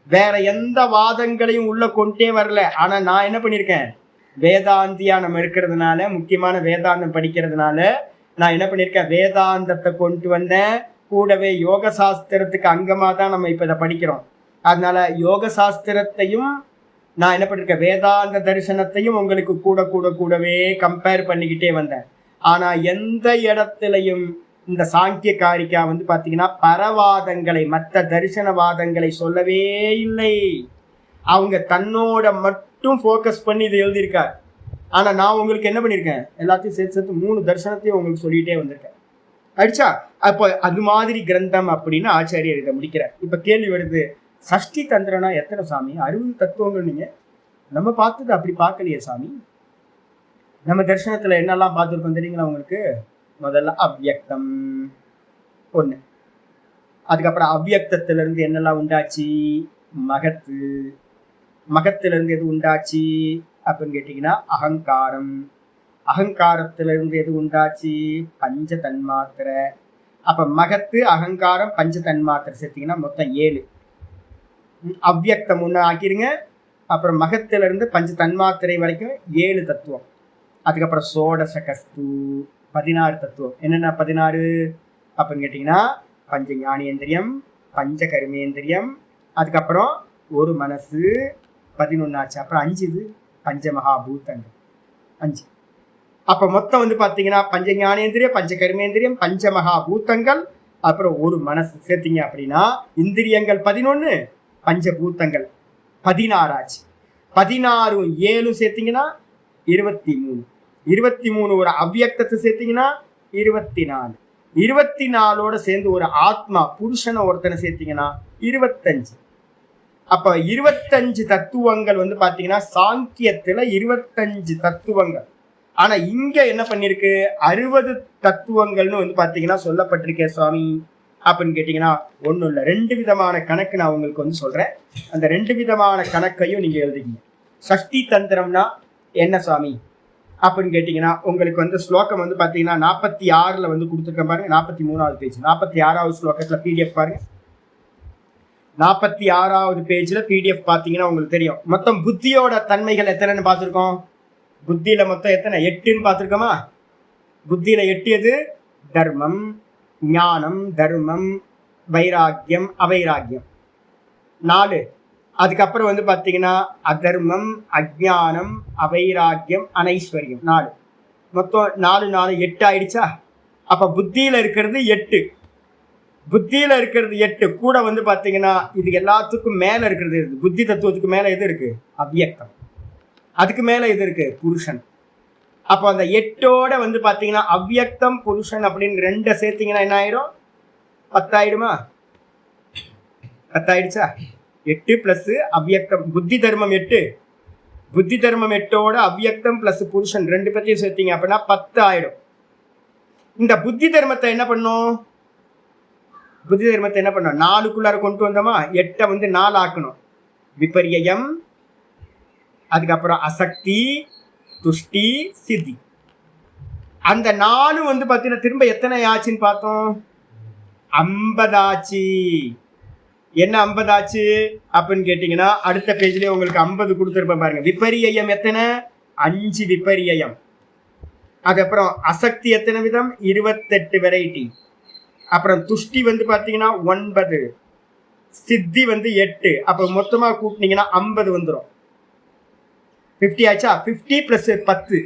வேற எந்த வாதங்களையும் உள்ள கொண்டே வரல. ஆனா நான் என்ன பண்ணிருக்கேன், வேதாந்தியா நம்ம இருக்கிறதுனால, முக்கியமான வேதாந்தம் படிக்கிறதுனால நான் என்ன பண்ணிருக்கேன், வேதாந்தத்தை கொண்டு வந்தேன். கூடவே யோக சாஸ்திரத்துக்கு அங்கமா தான் நம்ம இப்ப இதை படிக்கிறோம். அதனால யோக சாஸ்திரத்தையும் நான் என்ன பண்ணிருக்கேன், வேதாந்த தரிசனத்தையும் உங்களுக்கு கூடவே கம்பேர் பண்ணிக்கிட்டே வந்தேன். ஆனா எந்த இடத்துலையும் இந்த சாங்கிய காரிக்கா வந்து பாத்தீங்கன்னா பரவாதங்களை, மற்ற தரிசனவாதங்களை சொல்லவே இல்லை. அவங்க தன்னோட மட்டும் ஃபோக்கஸ் பண்ணி இதை எழுதியிருக்கார். ஆனா நான் உங்களுக்கு என்ன பண்ணியிருக்கேன், எல்லாத்தையும் சேர்த்து 3 தரிசனத்தையும் உங்களுக்கு சொல்லிட்டே வந்திருக்கேன். அடிச்சா அப்போ அது மாதிரி கிரந்தம் அப்படின்னு ஆச்சாரியர் இதை முடிக்கிறார். இப்ப கேள்வி வருது, சஷ்டி தந்திரனா எத்தனை சாமி? 60 தத்துவங்கள். நீங்க நம்ம பார்த்தது அப்படி பார்க்கலையே சாமி. நம்ம தரிசனத்துல என்னெல்லாம் பார்த்துருக்கோம் தெரியுங்களா உங்களுக்கு? முதல்ல அவ்யக்தம் ஒண்ணு, அதுக்கப்புறம் அவ்யக்தத்துல இருந்து என்னெல்லாம் உண்டாச்சு, மகத்து. மகத்துல இருந்து எது உண்டாச்சு அப்படின்னு கேட்டீங்கன்னா அகங்காரம். அகங்காரத்துல இருந்து எது உண்டாச்சு, பஞ்ச தன்மாத்திரை. அப்ப மகத்து, அகங்காரம், பஞ்ச தன்மாத்திரை சேர்த்தீங்கன்னா மொத்தம் 7. அவ்யக்தம் ஒண்ணு ஆக்கிருங்க. அப்புறம் மகத்துல இருந்து பஞ்ச தன்மாத்திரை வரைக்கும் 7 தத்துவம். அதுக்கப்புறம் சோடச கஸ்து 16 தத்துவம். என்னென்ன 16 அப்படின்னு கேட்டீங்கன்னா பஞ்ச ஞானேந்திரியம், பஞ்ச கர்மேந்திரியம், அதுக்கப்புறம் ஒரு மனசு 11 ஆச்சு. அப்புறம் 5 இது பஞ்ச மகாபூதங்கள் 5. அப்ப மொத்தம் வந்து பாத்தீங்கன்னா பஞ்ச ஞானேந்திரியம், பஞ்ச கர்மேந்திரியம், பஞ்ச மகாபூதங்கள், அப்புறம் ஒரு மனசு சேர்த்தீங்க அப்படின்னா இந்திரியங்கள் 11, பஞ்சபூதங்கள் 16 ஆச்சு. 16 7 சேர்த்தீங்கன்னா 23. 23 ஒரு அவ்யக்தத்தை சேர்த்தீங்கன்னா 24. 24ஓட சேர்ந்து ஒரு ஆத்மா புருஷனை ஒருத்தனை சேர்த்தீங்கன்னா 25. அப்ப 25 தத்துவங்கள் வந்து பாத்தீங்கன்னா சாங்கியத்துல 25 தத்துவங்கள். ஆனா இங்க என்ன பண்ணிருக்கு, 60 தத்துவங்கள்னு வந்து பாத்தீங்கன்னா சொல்லப்பட்டிருக்கேன் சுவாமி அப்படின்னு கேட்டீங்கன்னா ஒண்ணும் இல்லை. 2 விதமான கணக்கு நான் உங்களுக்கு வந்து சொல்றேன். அந்த 2 விதமான கணக்கையும் நீங்க எழுதிக்கீங்க. சஷ்டி தந்திரம்னா என்ன சுவாமி அப்படின்னு கேட்டீங்கன்னா உங்களுக்கு வந்து ஸ்லோகம் வந்து பாத்தீங்கன்னா 46ல வந்து கொடுத்துருக்க பாருங்க. 43வது பேஜ், 46வது ஸ்லோகத்துல பிடிஎஃப் பாருங்க. 46வது பேஜ்ல பிடிஎஃப் பாத்தீங்கன்னா உங்களுக்கு தெரியும். மொத்தம் புத்தியோட தன்மைகள் எத்தனைன்னு பார்த்திருக்கோம். புத்தியில மொத்தம் எத்தனை, 8ன்னு பார்த்திருக்கோமா? புத்தியில 8 எது, தர்மம், ஞானம், தர்மம், வைராக்கியம், அவைராக்கியம் 4. அதுக்கப்புறம் வந்து பாத்தீங்கன்னா அதர்மம், அஜ்ஞானம், அவைராக்கியம், அனைஸ்வரியம் 4. மொத்தம் 4 4 8 ஆயிடுச்சா? அப்ப புத்தியில இருக்கிறது 8. புத்தியில இருக்கிறது 8 கூட வந்து பாத்தீங்கன்னா இது எல்லாத்துக்கும் மேல இருக்கிறது இருக்கு. புத்தி தத்துவத்துக்கு மேல எது இருக்கு, அவ்யக்தம். அதுக்கு மேல எது இருக்கு, புருஷன். அப்போ அந்த 8ஓட வந்து பாத்தீங்கன்னா அவ்யக்தம், புருஷன் அப்படின்னு 2 சேர்த்தீங்கன்னா என்ன ஆயிடும், 10 ஆயிடுமா? 10 ஆயிடுச்சா? 8 பிளஸ் அவ்யக்தம், புத்தி தர்மம் 8, புத்தி தர்மம் 8ஓட அவ்யக்தம் பிளஸ் புருஷன் 2 பத்தியும் சேர்த்தீங்க அப்படின்னா 10 ஆயிடும். இந்த புத்தி தர்மத்தை என்ன பண்ணும், புத்தி தர்மத்தை என்ன பண்ணும், 4க்குள்ளார கொண்டு வந்தோமா, 8 வந்து 4 ஆக்கணும். விபரியம், அதுக்கப்புறம் அசக்தி, துஷ்டி, சித்தி. அந்த 4 வந்து பாத்தீங்கன்னா திரும்ப எத்தனை ஆச்சுன்னு பார்த்தோம், 50 ஆச்சு. என்ன 50 ஆச்சு அப்படின்னு கேட்டீங்கன்னா அடுத்த பேஜ்லயே உங்களுக்கு 50 கொடுத்துருப்பேன் பாருங்க. விபரியம் எத்தனை, 5 விபரியம். அதுக்கப்புறம் அசக்தி எத்தனை விதம்? 28 வெரைட்டி. அப்புறம் துஷ்டி வந்து பாத்தீங்கன்னா 9, சித்தி வந்து 8. அப்ப மொத்தமா கூட்டினீங்கன்னா 50 வந்துடும். 50 ஆச்சா? 50 பிளஸ் 10,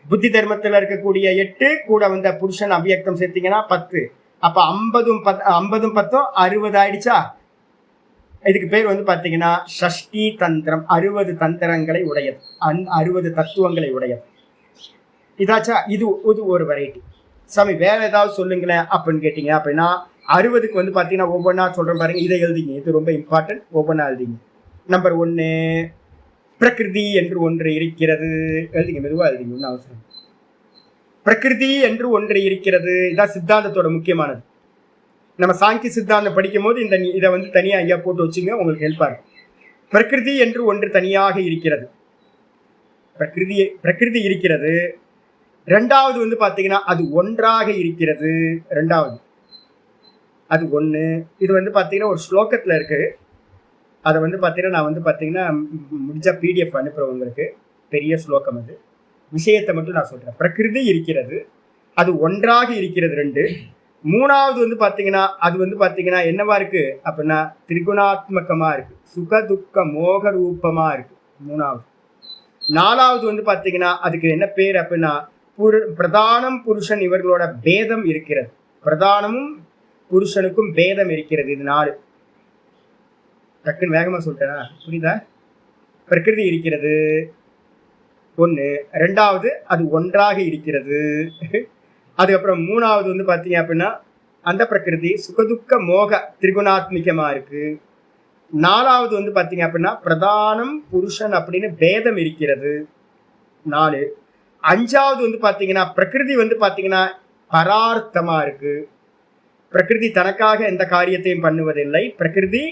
புத்தி தர்மத்துல இருக்கக்கூடிய 8 கூட வந்த புருஷன் அவ்வியக்தம் சேர்த்தீங்கன்னா 10. அப்ப 50 10 60 ஆயிடுச்சா? இதுக்கு பேர் வந்து பாத்தீங்கன்னா ஷஷ்டி தந்திரம். 60 தந்திரங்களை உடையது, 60 தத்துவங்களை உடையது. இதாச்சா? இது ஒரு வெரைட்டி. சாமி வேற ஏதாவது சொல்லுங்களேன் அப்படின்னு கேட்டீங்க அப்படின்னா 60க்கு வந்து பாத்தீங்கன்னா ஒவ்வொன்றா சொல்றேன் பாருங்க. இதை எழுதிங்க, இது ரொம்ப இம்பார்ட்டன்ட். ஒவ்வொன்றா எழுதிங்க. நம்பர் 1, பிரகிருதி என்று ஒன்று இருக்கிறது. எழுதிங்க, மெதுவா எழுதிங்க, ஒன்றும் அவசரம். பிரகிருதி என்று ஒன்று இருக்கிறது. இதான் சித்தாந்தத்தோட முக்கியமானது. நம்ம சாங்கி சித்தாந்தம் படிக்கும் போது இதை வந்து தனியா ஐயா போட்டு வச்சுங்க, உங்களுக்கு ஹெல்ப்பா இருக்கும். பிரகிருதி என்று ஒன்று தனியாக இருக்கிறது. பிரகிருதி இருக்கிறது. ரெண்டாவது வந்து பாத்தீங்கன்னா அது ஒன்றாக இருக்கிறது. ரெண்டாவது அது ஒண்ணு. இது வந்து பாத்தீங்கன்னா ஒரு ஸ்லோகத்துல இருக்கு. அதை வந்து பாத்தீங்கன்னா நான் வந்து பாத்தீங்கன்னா முடிஞ்சா PDF அனுப்புறேன் உங்களுக்கு. பெரிய ஸ்லோகம் அது. விஷயத்தை மட்டும் நான் சொல்றேன். பிரகிருதி இருக்கிறது, அது ஒன்றாக இருக்கிறது. 2. மூணாவது வந்து பாத்தீங்கன்னா அது வந்து பாத்தீங்கன்னா என்னவா இருக்கு அப்படின்னா திரிகுணாத்மகமா இருக்கு, சுக துக்க மோக ரூபமா இருக்கு. மூணாவது. நாலாவது வந்து பாத்தீங்கன்னா அதுக்கு என்ன பேர் அப்படின்னா பிரதானம் புருஷன் இவர்களோட பேதம் இருக்கிறது. பிரதானமும் புருஷனுக்கும் பேதம் இருக்கிறது. இது 4. டக்குன்னு வேகமா சொல்லிட்டேனா? புரியுதா? பிரகிருதி இருக்கிறது 1, ரெண்டாவது அது ஒன்றாக இருக்கிறது. அதுக்கப்புறம் மூணாவது வந்து பாத்தீங்க அப்படின்னா அந்த பிரகிருதி சுகதுக்க மோக திரிகுணாத்மிகமா இருக்கு. நாலாவது வந்து பாத்தீங்க அப்படின்னா பிரதானம் புருஷன் அப்படின்னு பேதம் இருக்கிறது. 4. அஞ்சாவது வந்து பாத்தீங்கன்னா பிரகிருதி வந்து பாத்தீங்கன்னா பரார்த்தமா இருக்கு. பிரகிருதி தனக்காக எந்த காரியத்தையும் பண்ணுவதில்லை. பிரகிருதி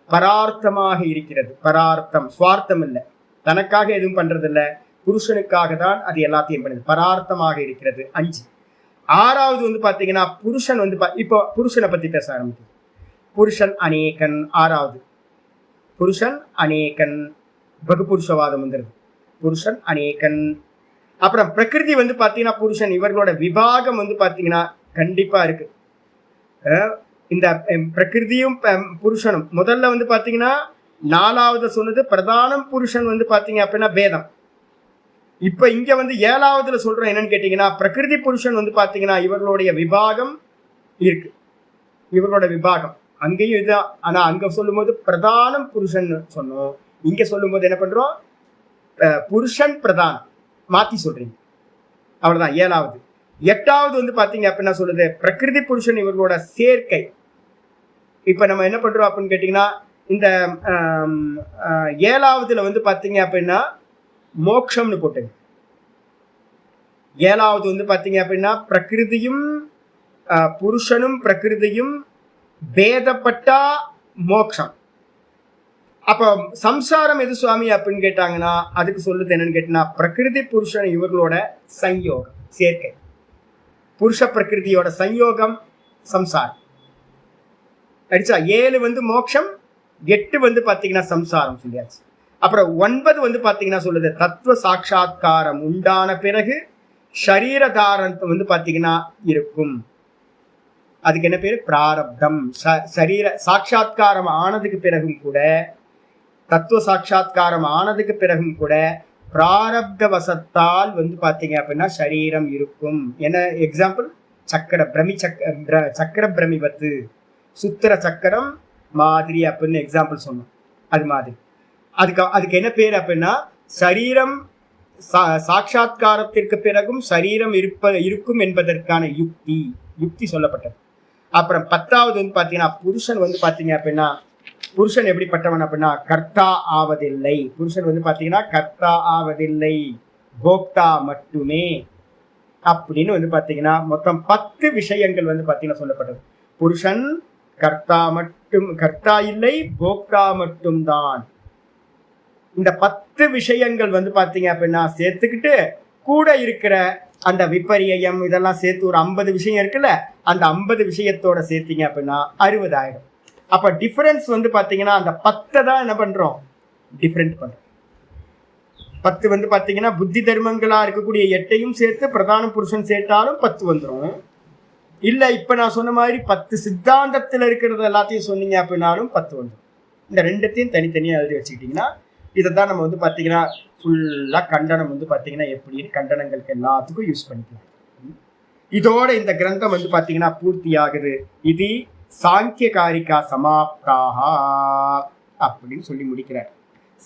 பரார்த்தமாக இருக்கிறது. பரார்த்தம், சுவார்த்தம் இல்லை, தனக்காக எதுவும் பண்றதில்லை, புருஷனுக்காக தான் அது எல்லாத்தையும் பண்ணுது. பரார்த்தமாக இருக்கிறது. 5. ஆறாவது வந்து பாத்தீங்கன்னா புருஷன் வந்து இப்போ புருஷனை பத்தி பேச ஆரம்பிக்குது. புருஷன் அநேகன். 6வது புருஷன் அநேகன், பகுபுருஷவாதம் வந்துருது. புருஷன் அநேகன். அப்புறம் பிரகிருதி வந்து பாத்தீங்கன்னா புருஷன் இவர்களோட விபாகம் வந்து பாத்தீங்கன்னா கண்டிப்பா இருக்கு. இந்த பிரகிருதியும் புருஷனும் முதல்ல வந்து பாத்தீங்கன்னா 4வது சொன்னது பிரதானம் புருஷன் வந்து பாத்தீங்க அப்படின்னா பேதம். இப்ப இங்க வந்து 7வதுல சொல்றோம் என்னன்னு கேட்டீங்கன்னா பிரகிருதி புருஷன் வந்து பாத்தீங்கன்னா இவர்களுடைய விபாகம் இருக்கு. இவர்களோட விபாகம் அங்கேயும் இதுதான். ஆனா அங்க சொல்லும் போது பிரதானம் புருஷன் சொன்னோம், இங்க சொல்லும் போது என்ன பண்றோம்? புருஷன் பிரதானம் மாத்தி சொல்றீங்க, அவ்வளவுதான். 7வது. 8வது வந்து பாத்தீங்க அப்படின்னா சொல்லுது பிரகிருதி புருஷன் இவர்களோட சேர்க்கை. இப்ப நம்ம என்ன பண்றோம் அப்படின்னு கேட்டீங்கன்னா இந்த 7வதுல வந்து பாத்தீங்க அப்படின்னா மோட்சம்னு போட்டுங்க. 7வது வந்து பாத்தீங்க அப்படின்னா பிரகிருதியும் புருஷனும் பிரகிருதியும் பேதப்பட்டா மோட்சம். அப்ப சம்சாரம் எது சுவாமி அப்படின்னு கேட்டாங்கன்னா அதுக்கு சொல்லுது என்னன்னு கேட்டீங்கன்னா பிரகிருதி புருஷன் இவர்களோட சம்யோகம், சேர்க்கை. புருஷ பிரகிருதியோட சம்யோகம் சம்சாரம். அடிச்சா 7 வந்து மோட்சம், 8 வந்து பாத்தீங்கன்னா சம்சாரம் சொல்லியாச்சு. அப்புறம் 9 வந்து பாத்தீங்கன்னா சொல்லுது தத்துவ சாட்சா்காரம் உண்டான பிறகு ஷரீரதாரம் வந்து பாத்தீங்கன்னா இருக்கும். அதுக்கு என்ன பேரு? பிராரப்தம். சரீர சாட்சா்காரம் ஆனதுக்கு பிறகும் கூட, தத்துவ சாட்சா்காரம் ஆனதுக்கு பிறகும் கூட பிராரப்த வசத்தால் வந்து பாத்தீங்க அப்படின்னா சரீரம் இருக்கும். என்ன எக்ஸாம்பிள்? சக்கர பிரமிவத்து, சுத்திர சக்கரம் மாதிரி அப்படின்னு எக்ஸாம்பிள் சொன்னோம். அது மாதிரி அதுக்கு என்ன பேர் அப்படின்னா சரீரம் சாட்சா்காரத்திற்கு பிறகும் சரீரம் இருக்கும் என்பதற்கான யுக்தி சொல்லப்பட்டது. அப்புறம் 10வது வந்து பாத்தீங்கன்னா புருஷன் வந்து பாத்தீங்க அப்படின்னா புருஷன் எப்படிப்பட்டவன் அப்படின்னா கர்த்தா ஆவதில்லை. புருஷன் வந்து பாத்தீங்கன்னா கர்த்தா ஆவதில்லை, போக்தா மட்டுமே அப்படின்னு வந்து பாத்தீங்கன்னா மொத்தம் 10 விஷயங்கள் வந்து பாத்தீங்கன்னா சொல்லப்பட்டது. புருஷன் கர்த்தா இல்லை, போக்தா மட்டும்தான். இந்த 10 விஷயங்கள் வந்து பாத்தீங்க அப்படின்னா சேர்த்துக்கிட்டு கூட இருக்கிற அந்த விபரியம் இதெல்லாம் சேர்த்து ஒரு 50 விஷயம் இருக்குல்ல, அந்த 50 விஷயத்தோட சேர்த்தீங்க அப்படின்னா 60 ஆயிடும். அப்ப டிஃபரன்ஸ் வந்து பாத்தீங்கன்னா அந்த 10 தான் என்ன பண்றோம்? டிஃபரெண்ட் பண்றோம். 10 வந்து பாத்தீங்கன்னா புத்தி தர்மங்களா இருக்கக்கூடிய 8ஐயும் சேர்த்து பிரதான புருஷன் சேர்த்தாலும் 10 வந்துடும். இல்ல இப்ப நான் சொன்ன மாதிரி 10 சித்தாந்தத்துல இருக்கிறது எல்லாத்தையும் சொன்னீங்க அப்படின்னாலும் 10 வந்துடும். இந்த ரெண்டுத்தையும் தனித்தனியா எழுதி வச்சுக்கிட்டீங்கன்னா இதைத்தான் நம்ம வந்து பாத்தீங்கன்னா ஃபுல்லா கண்டனம் வந்து பாத்தீங்கன்னா எப்படி கண்டனங்களுக்கு எல்லாத்துக்கும் யூஸ் பண்ணிக்கலாம். இதோட இந்த கிரந்தம் வந்து பாத்தீங்கன்னா பூர்த்தி ஆகுது. இது சாங்கியகாரிகா சமாப்தாக அப்படின்னு சொல்லி முடிக்கிறார்.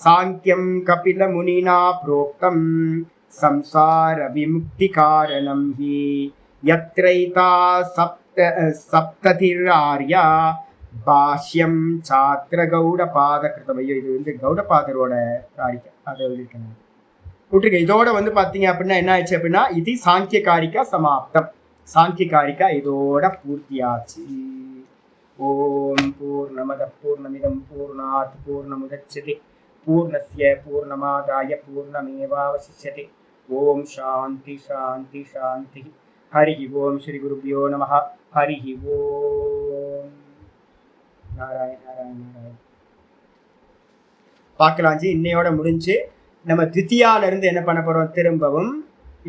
சாங்கியம் கபில முனினா புரோக்தம் சம்சார விமுக்தி காரணம் ஹி யத்ரைதா சப்ததிர்ஆர்யா பாஷ்யம் சாத்திர கௌடபாத கிருதமையோ. இது வந்து கௌடபாதரோட காரிக்கை அதை எழுதியிருக்கேன் விட்டுருக்க. இதோட வந்து பாத்தீங்க அப்படின்னா என்ன ஆச்சு அப்படின்னா இது சாங்கியகாரிகா சமாப்தம். சாங்கியகாரிகா இதோட பூர்த்தியாச்சு. ஓம் பூர்ணமத பூர்ணமிதம் பூர்ணாத் பூர்ணமுதச்யதே பூர்ணஸ்ய பூர்ணமாதாய பூர்ணமேவாவசிஷ்யதே. ஓம் சாந்தி சாந்தி சாந்தி. ஹரி ஓம் ஸ்ரீ குருபியோ நமஹ. ஹரி ஓம். நாராயண நாராயண நாராயண. பார்க்கலாஞ்சி இன்னையோட முடிஞ்சு நம்ம தித்தியால இருந்து என்ன பண்ண போறோம், திரும்பவும்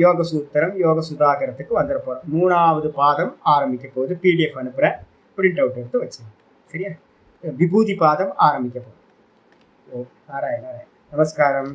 யோக சூத்திரம் யோக சுதாகரத்துக்கு வந்துட போறோம். 3வது பாதம் ஆரம்பிக்க போகுது. PDF அனுப்புறேன், பிரிண்ட் அவுட் எடுத்து வச்சுருங்க. சரியா? விபூதி பாதம் ஆரம்பிக்க போறோம். ஓ நாராயண நாராயண. நமஸ்காரம்.